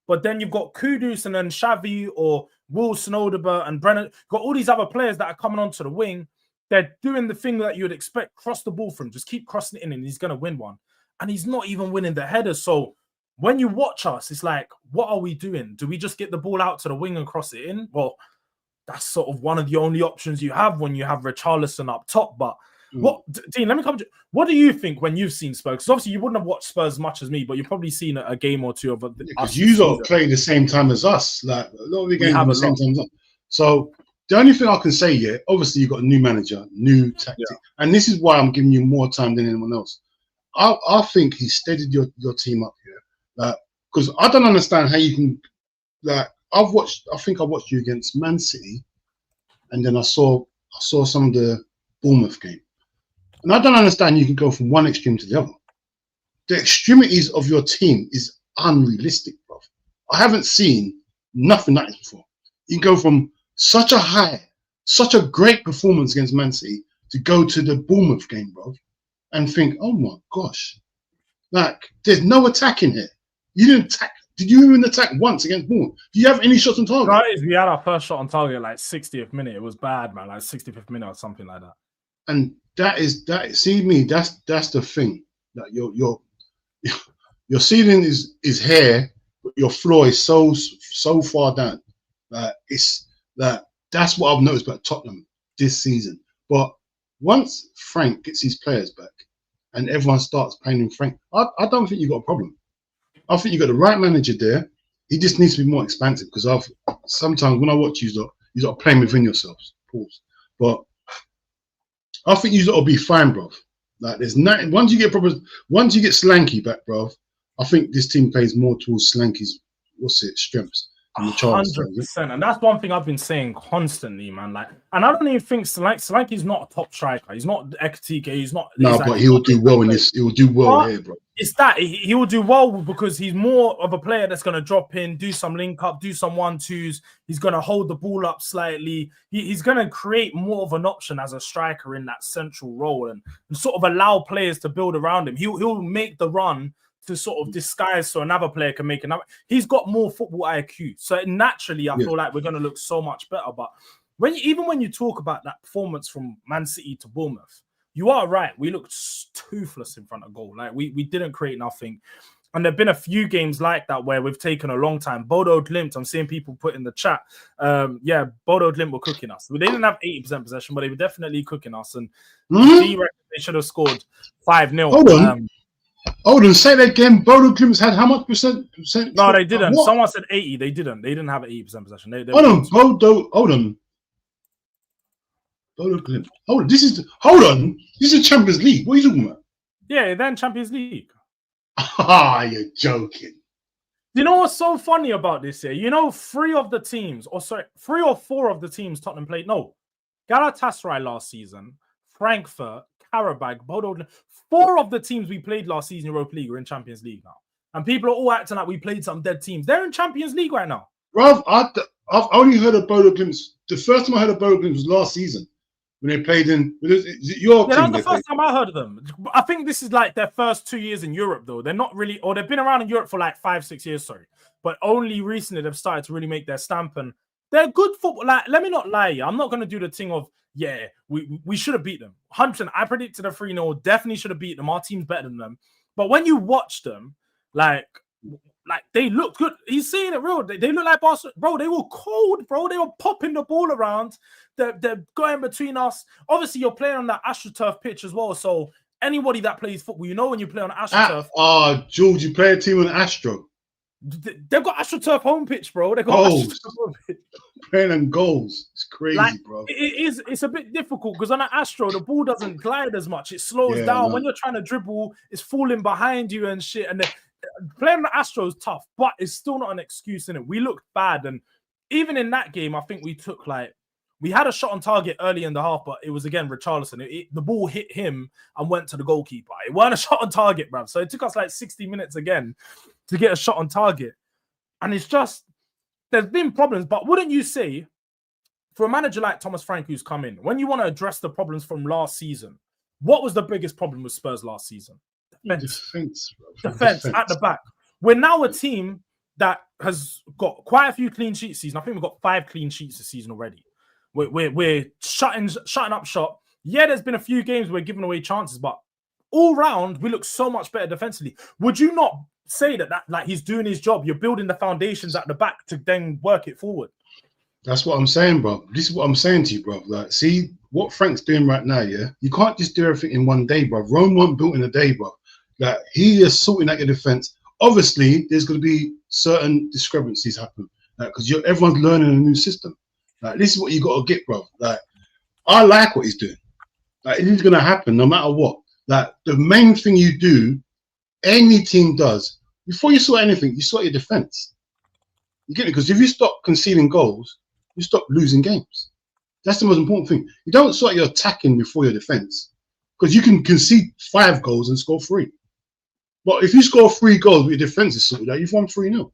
S2: But then you've got Kudus and then Xavi or Will Snowderber and Brennan. Got all these other players that are coming onto the wing. They're doing the thing that you would expect. Cross the ball from. Just keep crossing it in and he's going to win one. And he's not even winning the headers. So when you watch us, it's like, what are we doing? Do we just get the ball out to the wing and cross it in? Well, that's sort of one of the only options you have when you have Richarlison up top. But what, Dean, let me come to, what do you think when you've seen Spurs? Because obviously you wouldn't have watched Spurs as much as me, but you've probably seen a game or two of it.
S3: Because you don't play the same time as us. Like, a lot of the games at the same time as us. So the only thing I can say, obviously you've got a new manager, new tactic. Yeah. And this is why I'm giving you more time than anyone else. I think he steadied your team up here. Because I don't understand how you can, I think I watched you against Man City, and then I saw some of the Bournemouth game. And I don't understand you can go from one extreme to the other. The extremities of your team is unrealistic, bro. I haven't seen nothing like this before. You can go from such a high, such a great performance against Man City to go to the Bournemouth game, bro, and think, oh my gosh, there's no attack in here. You didn't attack. Did you even attack once against Bournemouth? Do you have any shots on target?
S2: Right, we had our first shot on target at 60th minute. It was bad, man, 65th minute or something like that.
S3: And that's the thing, that your ceiling is here, but your floor is so far down. That's what I've noticed about Tottenham this season. But once Frank gets his players back, and everyone starts playing him Frank, I don't think you got a problem. I think you got the right manager there. He just needs to be more expansive because sometimes when I watch you got playing within yourselves. Pause. But I think you got to be fine, bro. Like there's not once you get Slanky back, bro. I think this team plays more towards Slanky's strengths.
S2: 100%, and that's one thing I've been saying constantly, man. Like, and I don't even think Solanke's not a top striker. He's not Ekatike. He's not.
S3: No, but he will do well in this. He will do well here, bro.
S2: It's that he will do well because he's more of a player that's going to drop in, do some link up, do some 1-2s. He's going to hold the ball up slightly. He's going to create more of an option as a striker in that central role and sort of allow players to build around him. He'll make the run to sort of disguise so another player can make another. He's got more football IQ. So naturally, I feel like we're going to look so much better. But even when you talk about that performance from Man City to Bournemouth, you are right. We looked toothless in front of goal. Like we didn't create nothing. And there have been a few games like that where we've taken a long time. Bodo Glimt, I'm seeing people put in the chat. Bodo Glimt were cooking us. They didn't have 80% possession, but they were definitely cooking us. And they should have scored 5-0.
S3: Hold on, say that again. Bodo Glimt had how much percent?
S2: No, they didn't. Someone said 80. They didn't. They didn't have 80% possession.
S3: Hold on. Bodo Glimt. Hold on. This is Champions League. What are you talking about?
S2: Yeah, then Champions League.
S3: You're joking.
S2: You know what's so funny about this here? You know, 3 or 4 of the teams Tottenham played. No, Galatasaray last season, Frankfurt, Karabakh, Bodo Glimt. 4 of the teams we played last season in Europa League are in Champions League now. And people are all acting like we played some dead teams. They're in Champions League right now.
S3: Bro, I've only heard of Bodo Glimt. The first time I heard of Bodo Glimt was last season when they played in your team.
S2: That was the first time I heard of them. I think this is like their first 2 years in Europe, though. They're not really, or they've been around in Europe for like 5-6 years, sorry. But only recently they've started to really make their stamp. And they're good football. Like, let me not lie. I'm not going to do the thing of, we should have beat them. 100%. I predicted a 3-0. Definitely should have beat them. Our team's better than them. But when you watch them, like they look good. He's saying it real. They look like Barcelona. Bro, they were cold, bro. They were popping the ball around. They're going between us. Obviously, you're playing on that AstroTurf pitch as well. So anybody that plays football, you know when you play on AstroTurf.
S3: George, you play a team on Astro.
S2: They've got AstroTurf home pitch, bro. They got home pitch.
S3: Playing on goals. It's crazy, bro.
S2: It's a bit difficult because on an Astro, the ball doesn't glide as much. It slows down. Man. When you're trying to dribble, it's falling behind you and shit. And playing the Astro is tough, but it's still not an excuse in it. We looked bad. And even in that game, I think we had a shot on target early in the half, but it was again Richarlison. The ball hit him and went to the goalkeeper. It weren't a shot on target, bruv. So it took us like 60 minutes again to get a shot on target. And it's just, there's been problems, but wouldn't you say, for a manager like Thomas Frank who's come in, when you want to address the problems from last season, what was the biggest problem with Spurs last season?
S3: Defense
S2: at the back. We're now a team that has got quite a few clean sheets season. I think we've got 5 clean sheets this season already. We're shutting up shop. Yeah, there's been a few games we're giving away chances, but all round we look so much better defensively. Would you not say that like he's doing his job? You're building the foundations at the back to then work it forward.
S3: That's what I'm saying, bro. This is what I'm saying to you, bro. Like, see what Frank's doing right now, yeah? You can't just do everything in one day, bro. Rome weren't built in a day, bro. Like, he is sorting out your defense. Obviously, there's going to be certain discrepancies happen, because everyone's learning a new system. Like, this is what you got to get, bro. Like, I like what he's doing. Like, it is going to happen no matter what. Like, the main thing you do, any team does, before you sort anything, you sort your defense. You get it? Because if you stop conceding goals, you stop losing games. That's the most important thing. You don't sort your attacking before your defense, because you can concede 5 goals and score 3. But if you score 3 goals with your defense is sorted out, you've won 3-0.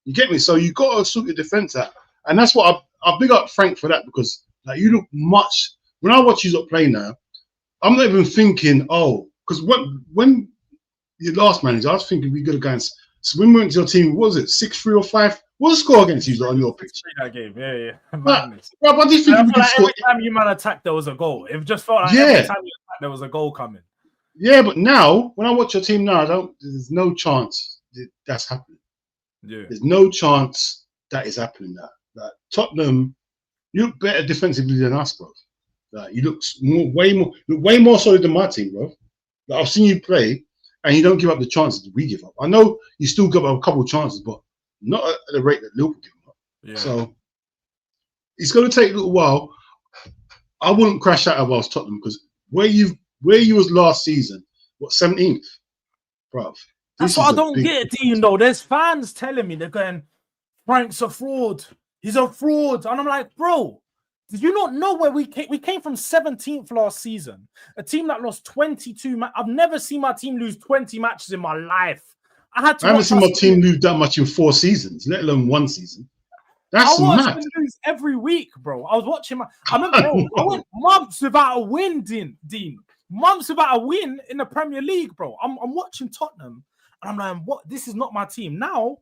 S3: You get me? So you got to sort your defense out. And that's what I big up Frank for that, because like, you look much, when I watch you play now, I'm not even thinking, because when your last manager, I was thinking we got to go and, so when we went to your team, what was it, 6-3 or 5? What was the score against you on your pitch?
S2: That game, yeah.
S3: I just think we could score.
S2: Every time you man attacked, there was a goal. It just felt like every time you attacked, there was a goal coming.
S3: Yeah, but now, when I watch your team now, there's no chance that's happening.
S2: Yeah.
S3: There's no chance that is happening now. Like, Tottenham, you look better defensively than us, bro. Like, you look way more solid than my team, bro. Like, I've seen you play, and you don't give up the chances we give up. I know you still give up a couple of chances, but not at the rate that Liverpool give up.
S2: Yeah.
S3: So it's going to take a little while. I wouldn't crash out if I was Tottenham, because where you was last season, what, 17th, bruv.
S2: That's what I don't get, Dean, though. There's fans telling me, they're going, Frank's a fraud. He's a fraud. And I'm like, bro, did you not know where we came? We came from 17th last season. A team that lost 22 matches. I've never seen my team lose 20 matches in my life. I haven't seen my team lose that much in 4 seasons, let alone 1 season. That's mad. Them lose every week, bro. I was watching I went months without a win, Dean. Months without a win in the Premier League, bro. I'm watching Tottenham, and I'm like, what? This is not my team. Now,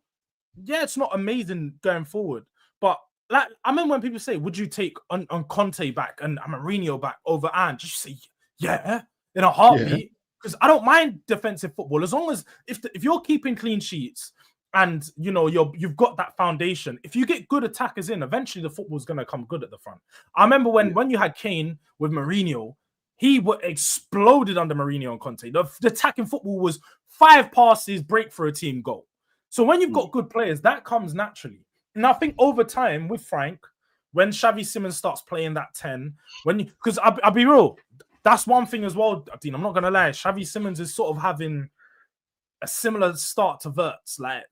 S2: yeah, it's not amazing going forward. But like, I remember when people say, would you take on Conte back and Mourinho back over Ange? Just say, yeah, in a heartbeat. Because I don't mind defensive football, as long as if you're keeping clean sheets and you know you've got that foundation. If you get good attackers in, eventually the football's gonna come good at the front. I remember when you had Kane with Mourinho, he exploded under Mourinho and Conte. The attacking football was 5 passes, break for a team, goal. So when you've got good players, that comes naturally. And I think over time with Frank, when Xavi Simons starts playing that 10, because I'll be real, that's one thing as well, Dean. I'm not gonna lie. Xavi Simons is sort of having a similar start to Wirtz. Like,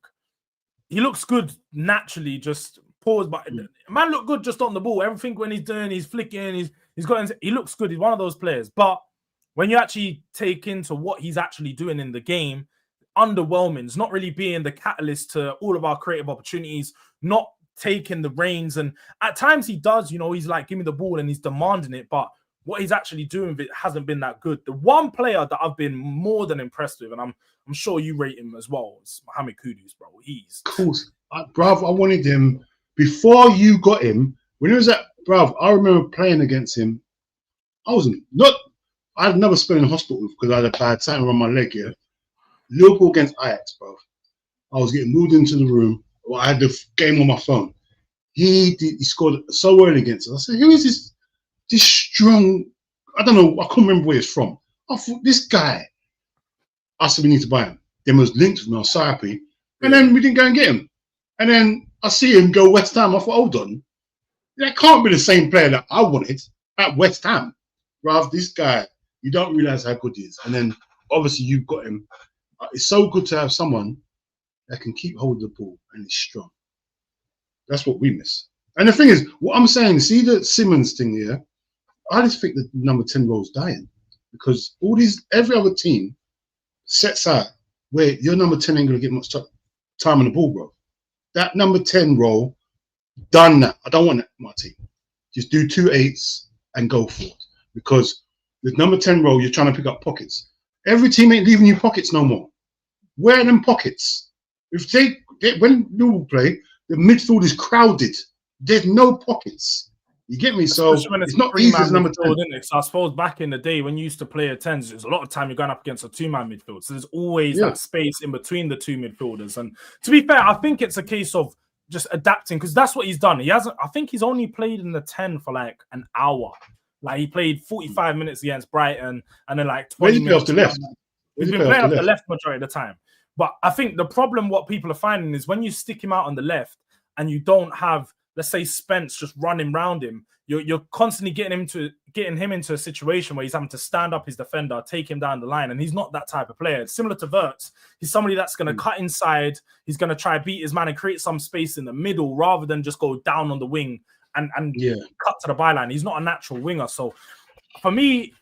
S2: he looks good naturally, just pause, but man look good just on the ball. Everything when he's doing, he's flicking, he looks good. He's one of those players. But when you actually take into what he's actually doing in the game, underwhelming. It's not really being the catalyst to all of our creative opportunities, not taking the reins. And at times he does, he's like, give me the ball, and he's demanding it. But what he's actually doing with it hasn't been that good. The one player that I've been more than impressed with, and I'm sure you rate him as well, is Mohamed Kudus, bro. He's
S3: cool. Bruv, I wanted him before you got him. When he was at, bruv, I remember playing against him. I'd never spent in the hospital because I had a bad time on my leg here. Liverpool against Ajax, bruv. I was getting moved into the room. Well, I had the game on my phone. He scored so early against us. I said, who is this strong? I don't know. I can't remember where he's from. I thought, this guy. I said, we need to buy him. Then was linked with me. I was so happy. And then we didn't go and get him. And then I see him go West Ham. I thought, hold on. That can't be the same player that I wanted at West Ham. Rav, this guy, you don't realize how good he is. And then obviously you've got him. It's so good to have someone that can keep hold of the ball and is strong. That's what we miss. And the thing is, what I'm saying, see the Simmons thing here? I just think the number 10 role is dying, because every other team sets out where your number 10 ain't going to get much time on the ball, bro. That number 10 role, done that. I don't want that in my team. Just do 2 8s and go for it. Because the number 10 role, you're trying to pick up pockets. Every team ain't leaving you pockets no more. Where are them pockets? When Liverpool play, the midfield is crowded. There's no pockets. You get me? So it's not easy as number 10.
S2: So I suppose back in the day when you used to play a 10, there's a lot of time you're going up against a 2-man midfield. So there's always that space in between the 2 midfielders. And to be fair, I think it's a case of just adapting, because that's what he's done. I think he's only played in the 10 for like an hour. Like, he played 45 minutes against Brighton and then like 20 minutes.
S3: Off the left.
S2: He's been playing off the left majority of the time. But I think the problem, what people are finding, is when you stick him out on the left and you don't have, let's say, Spence just running around him, you're constantly getting him into a situation where he's having to stand up his defender, take him down the line, and he's not that type of player. It's similar to Wirtz. He's somebody that's going to cut inside. He's going to try beat his man and create some space in the middle rather than just go down on the wing and cut to the byline. He's not a natural winger. So for me,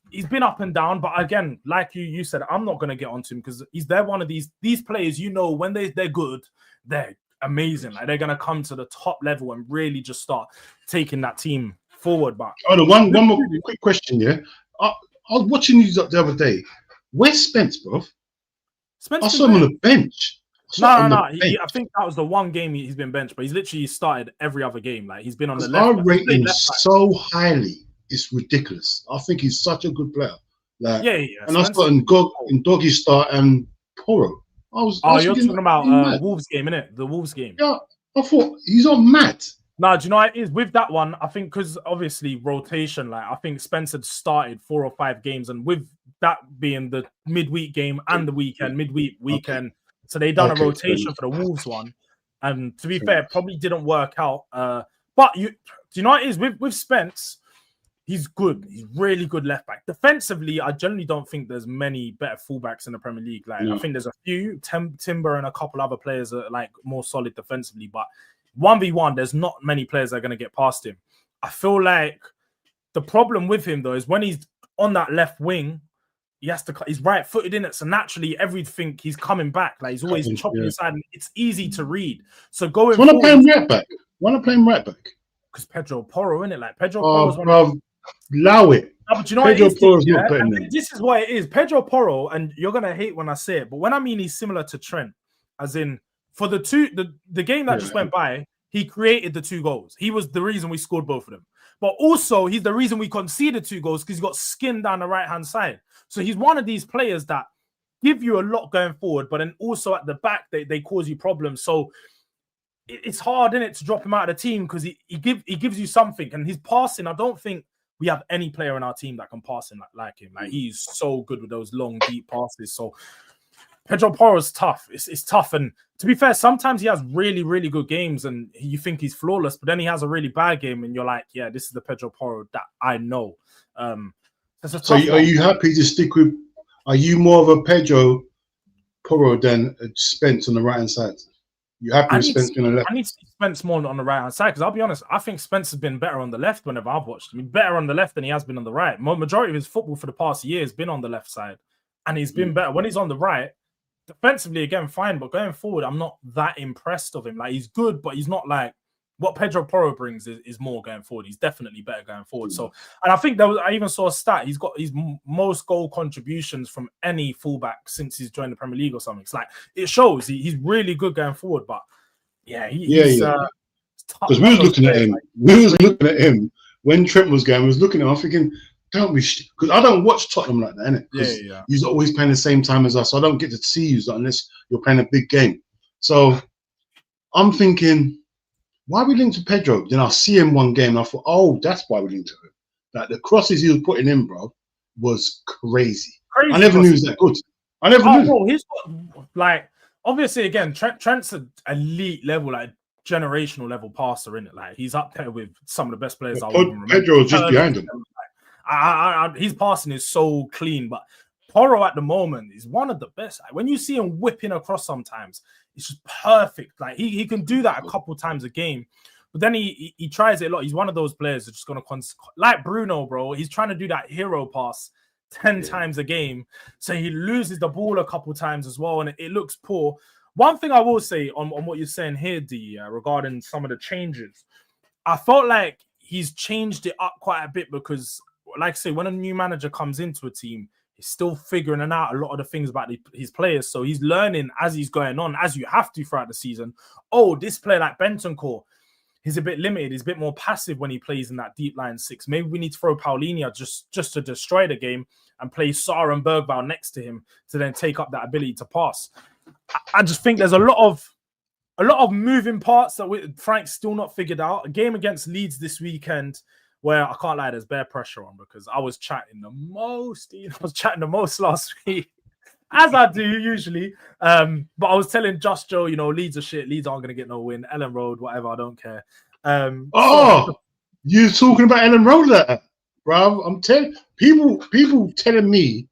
S2: he's been up and down. But again, like you said, I'm not going to get onto him because they're one of these players, when they're good, they're amazing. Like, they're going to come to the top level and really just start taking that team forward. But
S3: one more quick question, yeah. I was watching you the other day. Where's Spence, bro? I saw him on the bench.
S2: No. I think that was the one game he's been benched, but he's literally started every other game. Like, he's been on the left.
S3: I rate him so highly. It's ridiculous. I think he's such a good player. Like, and I saw in Doggy Star and Poro.
S2: You're talking about Wolves game, innit? The Wolves game.
S3: Yeah, I thought he's on mad.
S2: No, do you know what it is? With that one, I think because obviously rotation, like, I think Spence had started 4 or 5 games, and with that being the midweek game and the weekend, midweek, weekend.
S3: Okay.
S2: So they done a
S3: Okay,
S2: rotation for the Wolves one. And to be fair, it probably didn't work out. But do you know what it is? With Spence, he's good. He's really good left back. Defensively, I generally don't think there's many better fullbacks in the Premier League. Like I think there's a few, Timber and a couple other players that are like more solid defensively. But 1v1, there's not many players that are going to get past him. I feel like the problem with him though is when he's on that left wing, he's right-footed in it. So naturally, everything he's coming back. Like he's always chopping inside, and it's easy to read. So going
S3: forward, play him right back. Why not play him right back?
S2: Because Pedro Porro, innit? Like Pedro
S3: Porro's
S2: one.
S3: Allow it.
S2: No, but you know
S3: Pedro
S2: what
S3: Porro's not putting them.
S2: This is what it is. Pedro Porro, and you're gonna hate when I say it, but when I mean he's similar to Trent, as in for the game that just went by, he created the 2 goals. He was the reason we scored both of them. But also, he's the reason we conceded 2 goals because he got skinned down the right-hand side. So he's one of these players that give you a lot going forward, but then also at the back, they cause you problems. So it's hard, isn't it, to drop him out of the team because he gives you something. And his passing, I don't think we have any player in our team that can pass him like him. Like he's so good with those long, deep passes. So Pedro Porro is tough. It's tough. And to be fair, sometimes he has really, really good games and you think he's flawless, but then he has a really bad game and you're like, yeah, this is the Pedro Porro that I know.
S3: So are you happy to stick with, are you more of a Pedro Porro than Spence on the right-hand side? You happy with Spence being on the left?
S2: I need to see Spence more on the right-hand side because I'll be honest, I think Spence has been better on the left whenever I've watched him. Better on the left than he has been on the right. Majority of his football for the past year has been on the left side and he's been better. When he's on the right, defensively, again, fine, but going forward, I'm not that impressed of him. Like, he's good, but he's not like what Pedro Porro brings is more going forward. He's definitely better going forward. So, and I think I even saw a stat. He's got his most goal contributions from any fullback since he's joined the Premier League or something. It's like, it shows he's really good going forward, but he's
S3: because we was looking at him. We was looking at him when Trent was going. We was looking at him. I'm thinking, don't be, because I don't watch Tottenham like that, innit? Because he's always playing the same time as us. So I don't get to see you unless you're playing a big game. So I'm thinking, why are we linked to Pedro? Then I see him one game and I thought, oh, that's why we linked to him. Like the crosses he was putting in, bro, was crazy. I never knew he was that good. I never knew.
S2: Bro, he's got, like, obviously, again, Trent's an elite level, like generational level passer, in it. Like he's up there with some of the best players.
S3: Pedro's just behind him.
S2: His passing is so clean, but Porro at the moment is one of the best. Like, when you see him whipping across, sometimes it's just perfect. Like he can do that a couple times a game, but then he tries it a lot. He's one of those players that's just gonna like Bruno, bro. He's trying to do that hero pass 10 times a game, so he loses the ball a couple times as well, and it looks poor. One thing I will say on what you're saying here, D, regarding some of the changes, I felt like he's changed it up quite a bit because, like I say, when a new manager comes into a team, he's still figuring out a lot of the things about his players. So he's learning as he's going on, as you have to throughout the season. Oh, this player like Bentancur, he's a bit limited. He's a bit more passive when he plays in that deep line 6. Maybe we need to throw Paulinho just to destroy the game and play Sarr and Bergvall next to him to then take up that ability to pass. I just think there's a lot of moving parts that Frank's still not figured out. A game against Leeds this weekend where I can't lie, there's bare pressure on because I was chatting the most. I was chatting the most last week, as I do usually. But I was telling Just Joe, Leeds are shit. Leeds aren't going to get no win. Ellen Road, whatever, I don't care.
S3: You're talking about Ellen Road there, bro. I'm telling people telling me,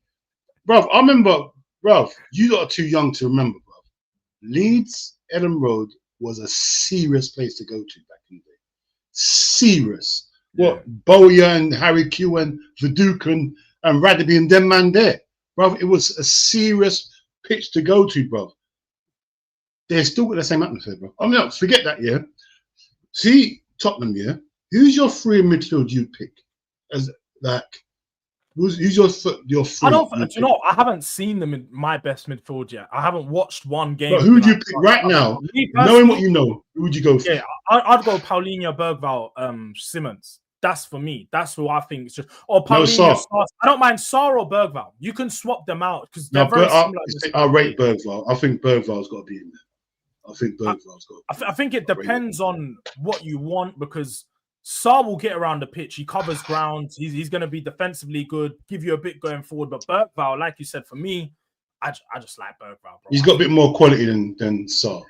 S3: bro. I remember, bro. You lot are too young to remember, bro. Leeds, Ellen Road was a serious place to go to back in the day. Serious. What Bowyer and Harry Q and Viduka and Radaby and them man there, bro. It was a serious pitch to go to, bro. They're still got the same atmosphere, bro. I mean, forget that, yeah. See Tottenham, yeah. Who's your 3 in midfield you'd pick? As like, who's your 3?
S2: I haven't seen them in my best midfield yet. I haven't watched one game.
S3: But who would you pick right now? Knowing what you know, who would you go for?
S2: Yeah, I'd go Paulinho, Bergvall, Simmons. That's for me. That's who I think is just. Or Paulinho, Sarr. I don't mind Sarr or Bergvall. You can swap them out because they're very similar.
S3: I rate Bergvall. I think Bergvall's got to be in there. I think Bergvall's got.
S2: I think it depends on what you want because Sarr will get around the pitch. He covers ground. He's going to be defensively good, give you a bit going forward. But Bergvall, like you said, for me, I just like Bergvall, bro.
S3: He's got a bit more quality than Sarr.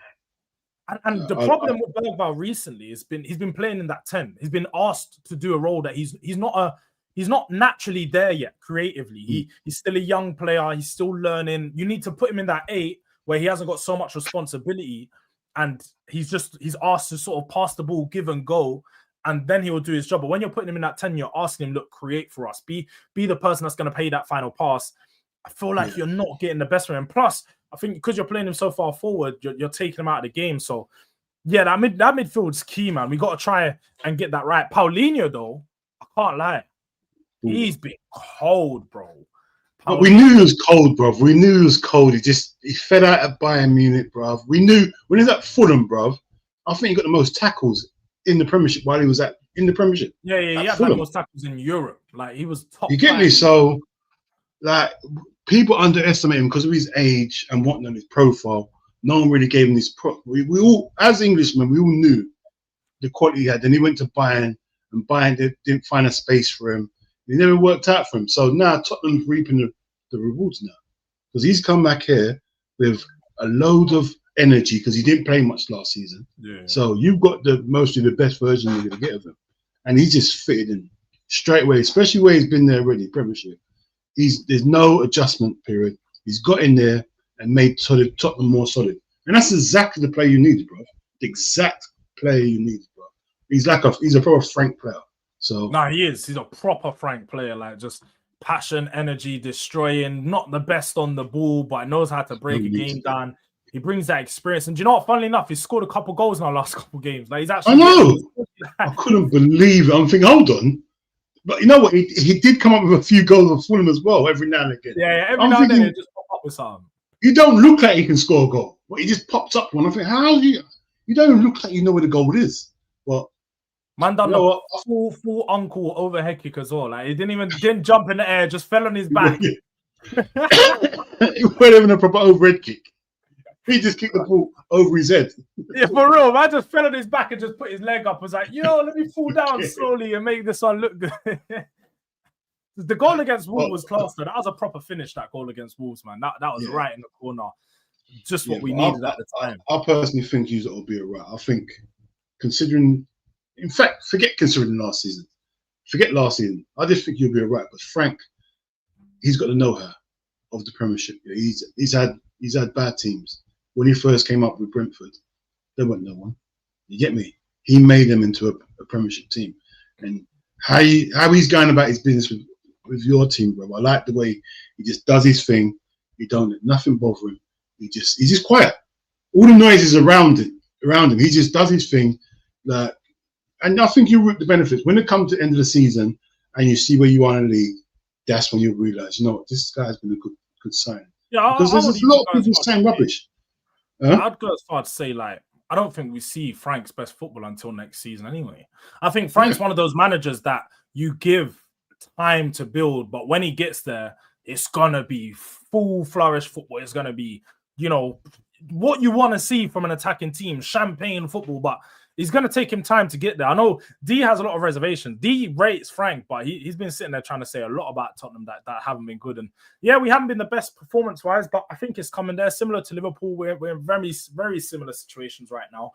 S2: And the problem with Bergvall recently has been he's been playing in that 10. He's been asked to do a role that he's not naturally there yet creatively. He's still a young player. He's still learning. You need to put him in that 8 where he hasn't got so much responsibility, and he's asked to sort of pass the ball, give and go, and then he will do his job. But when you're putting him in that 10, you're asking him, look, create for us. Be the person that's going to pay that final pass. I feel like you're not getting the best from him. Plus, I think because you're playing him so far forward, you're taking him out of the game. So, yeah, that midfield's key, man. We got to try and get that right. Paulinho, though, I can't lie. He's been cold, bro.
S3: But we knew he was cold, bro. We knew he was cold. He fed out at Bayern Munich, bro. We knew when he was at Fulham, bro. I think he got the most tackles in the Premiership while he was in the Premiership.
S2: Yeah, he had the most tackles in Europe. Like, he was top.
S3: You get me? So, like, people underestimate him because of his age and whatnot, his profile. No one really gave him this pro. We all, as Englishmen, we all knew the quality he had. Then he went to Bayern, and Bayern didn't find a space for him. It never worked out for him. So now Tottenham's reaping the rewards now, because he's come back here with a load of energy because he didn't play much last season. Yeah. So you've got mostly the best version you're going to get of him, and he's just fitted in straight away. Especially where he's been there already, Premiership. There's no adjustment period. He's got in there and made Tottenham more solid, and that's exactly the player you need, bro. The exact player you need, bro. He's a proper Frank player. So
S2: no, he is. He's a proper Frank player, like just passion, energy, destroying. Not the best on the ball, but knows how to break a game down. He brings that experience, and do you know what? Funnily enough, he's scored a couple goals in our last couple games. Like, he's actually.
S3: I know. I couldn't believe it. I'm thinking, hold on, but you know what? He did come up with a few goals for Fulham as well, every now and again.
S2: Yeah, every now and then he just pop up with something.
S3: You don't look like he can score a goal, but he just pops up one. I think, how do you? You don't look like you know where the goal is, but.
S2: Man done the full uncle overhead kick as well. Like, he didn't jump in the air, just fell on his back.
S3: He went even a proper overhead kick. He just kicked the ball over his head.
S2: Yeah, for real. Man just fell on his back and just put his leg up. Was like, let me fall down slowly and make this one look good. The goal against Wolves was class, though. That was a proper finish, that goal against Wolves, man. That was right in the corner. Just what we needed at the time.
S3: I personally think will be all right. I think, considering... In fact, considering last season. Forget last season. I just think you'll be all right. But Frank, he's got the know-how of the Premiership. He's had bad teams. When he first came up with Brentford, there wasn't no one. You get me? He made them into a Premiership team. And how he's going about his business with your team, bro. I like the way he just does his thing. He don't let nothing bother him. He's just quiet. All the noise is around him. He just does his thing. Like. And I think you reap the benefits. When it comes to the end of the season and you see where you are in the league, that's when you realise, you know what, this guy's been a good sign.
S2: Yeah,
S3: because there's a lot of people saying rubbish.
S2: I'd go as far to say, like, I don't think we see Frank's best football until next season anyway. I think Frank's one of those managers that you give time to build, but when he gets there, it's going to be full flourish football. It's going to be, what you want to see from an attacking team, champagne football, but it's going to take him time to get there. I know D has a lot of reservations. D rates Frank, but he's been sitting there trying to say a lot about Tottenham that haven't been good. And yeah, we haven't been the best performance-wise, but I think it's coming there. Similar to Liverpool, we're in very, very similar situations right now.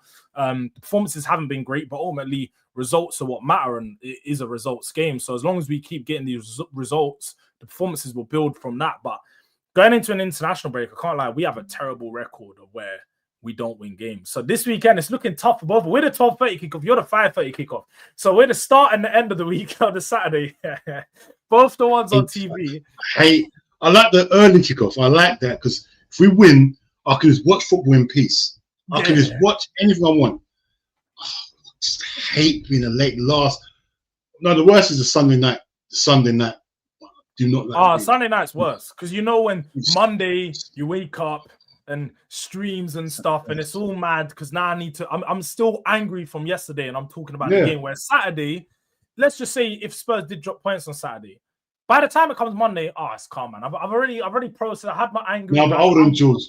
S2: Performances haven't been great, but ultimately results are what matter, and it is a results game. So as long as we keep getting these results, the performances will build from that. But going into an international break, I can't lie, we have a terrible record of where we don't win games. So this weekend, it's looking tough for both. We're the 12:30 kickoff. You're the 5:30 kickoff. So we're the start and the end of the week on the Saturday. Both the ones on TV.
S3: Hey, I like the early kickoff. I like that because if we win, I can just watch football in peace. I can just watch anything I want. I just hate being a late last. No, the worst is the Sunday night. The Sunday night. Do not like
S2: Sunday night's worse because when Monday you wake up and streams and stuff, and it's all mad because now I need to. I'm still angry from yesterday, and I'm talking about the game. Where Saturday, let's just say if Spurs did drop points on Saturday, by the time it comes Monday, it's calm, man. I've already processed. I had my anger.
S3: No, but hold on, Jules.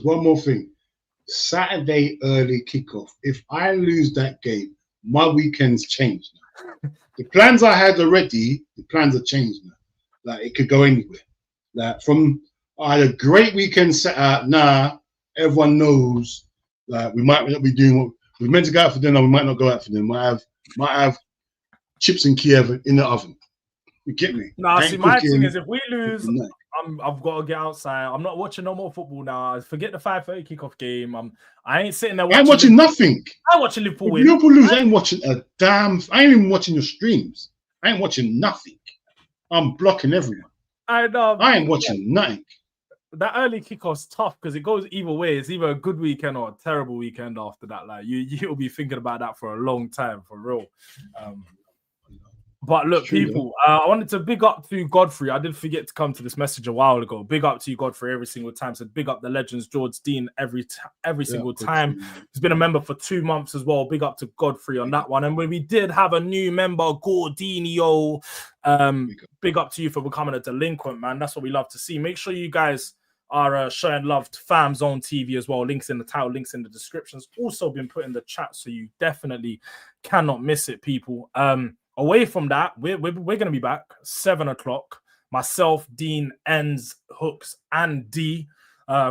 S3: One more thing. Saturday early kickoff. If I lose that game, my weekends change. The plans I had already, the plans have changed now. Like it could go anywhere. Like I had a great weekend set out. Now everyone knows like we might not be doing what we're meant to go out for dinner. We might not go out for dinner. Might have chips and Kiev in the oven. You get me?
S2: Nah, see, my thing is if we lose, I've got to get outside. I'm not watching no more football now. Forget the 5:30 kickoff game. I ain't sitting there watching.
S3: I ain't watching nothing.
S2: I'm watching Liverpool win.
S3: Liverpool lose. I ain't watching a damn. I ain't even watching your streams. I ain't watching nothing. I'm blocking everyone.
S2: I know.
S3: I ain't watching nothing.
S2: That early kickoff's tough because it goes either way. It's either a good weekend or a terrible weekend after that. Like you'll be thinking about that for a long time, for real. But look, people, I wanted to big up to Godfrey. I did forget to come to this message a while ago. Big up to you, Godfrey, every single time. Said big up the legends, George Dean, every single time. He's been a member for 2 months as well. Big up to Godfrey on that one. And when we did have a new member, Gordinio, big up to you for becoming a delinquent, man. That's what we love to see. Make sure you guys are showing love to Fam Zone TV as well. Links in the title, links in the descriptions. Also been put in the chat, so you definitely cannot miss it, people. Away from that, we're going to be back 7 o'clock. Myself, Dean, Enz, Hooks, and D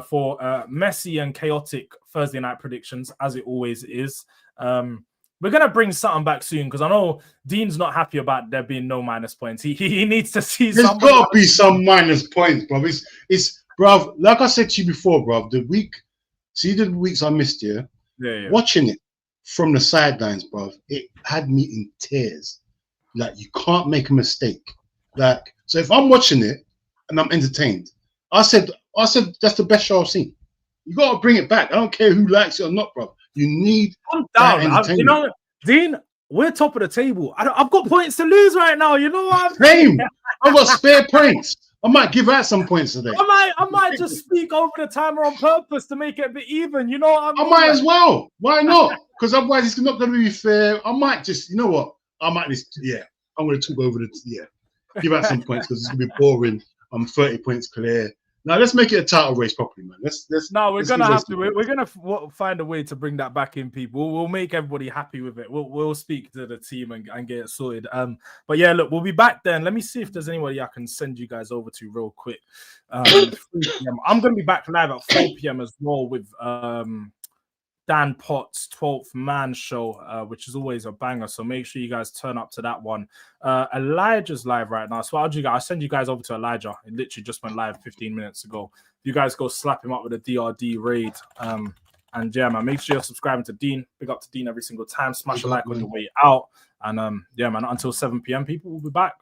S2: for messy and chaotic Thursday night predictions, as it always is. We're going to bring something back soon because I know Dean's not happy about there being no minus points. He needs to see
S3: There's got to be some minus points, bro. It's bro, like I said to you before, bro, the weeks I missed here, watching it from the sidelines, bro, it had me in tears. Like you can't make a mistake. Like so, if I'm watching it and I'm entertained, I said that's the best show I've seen. You got to bring it back. I don't care who likes it or not, bro. You need
S2: you know, Dean. We're top of the table. I've got points to lose right now. You know what?
S3: Same. I've got spare points. I might give out some points today.
S2: I might just speak over the timer on purpose to make it a bit even. You know what I mean?
S3: I might as well. Why not? Because otherwise it's not going to be fair. I might just, you know what? I'm going to talk over give out some points because it's going to be boring. I'm 30 points clear. Now let's make it a title race properly, man.
S2: We're gonna find a way to bring that back in, people. We'll make everybody happy with it. We'll speak to the team and get it sorted. But yeah, look, we'll be back then. Let me see if there's anybody I can send you guys over to real quick. 3 p.m. I'm gonna be back live at 4 p.m. as well with Dan Potts' 12th Man show, which is always a banger. So make sure you guys turn up to that one. Elijah's live right now. So I'll send you guys over to Elijah. It literally just went live 15 minutes ago. You guys go slap him up with a DRD raid. And yeah, man, make sure you're subscribing to Dean. Big up to Dean every single time. Smash a like on your way out. And yeah, man, until 7 p.m. people will be back.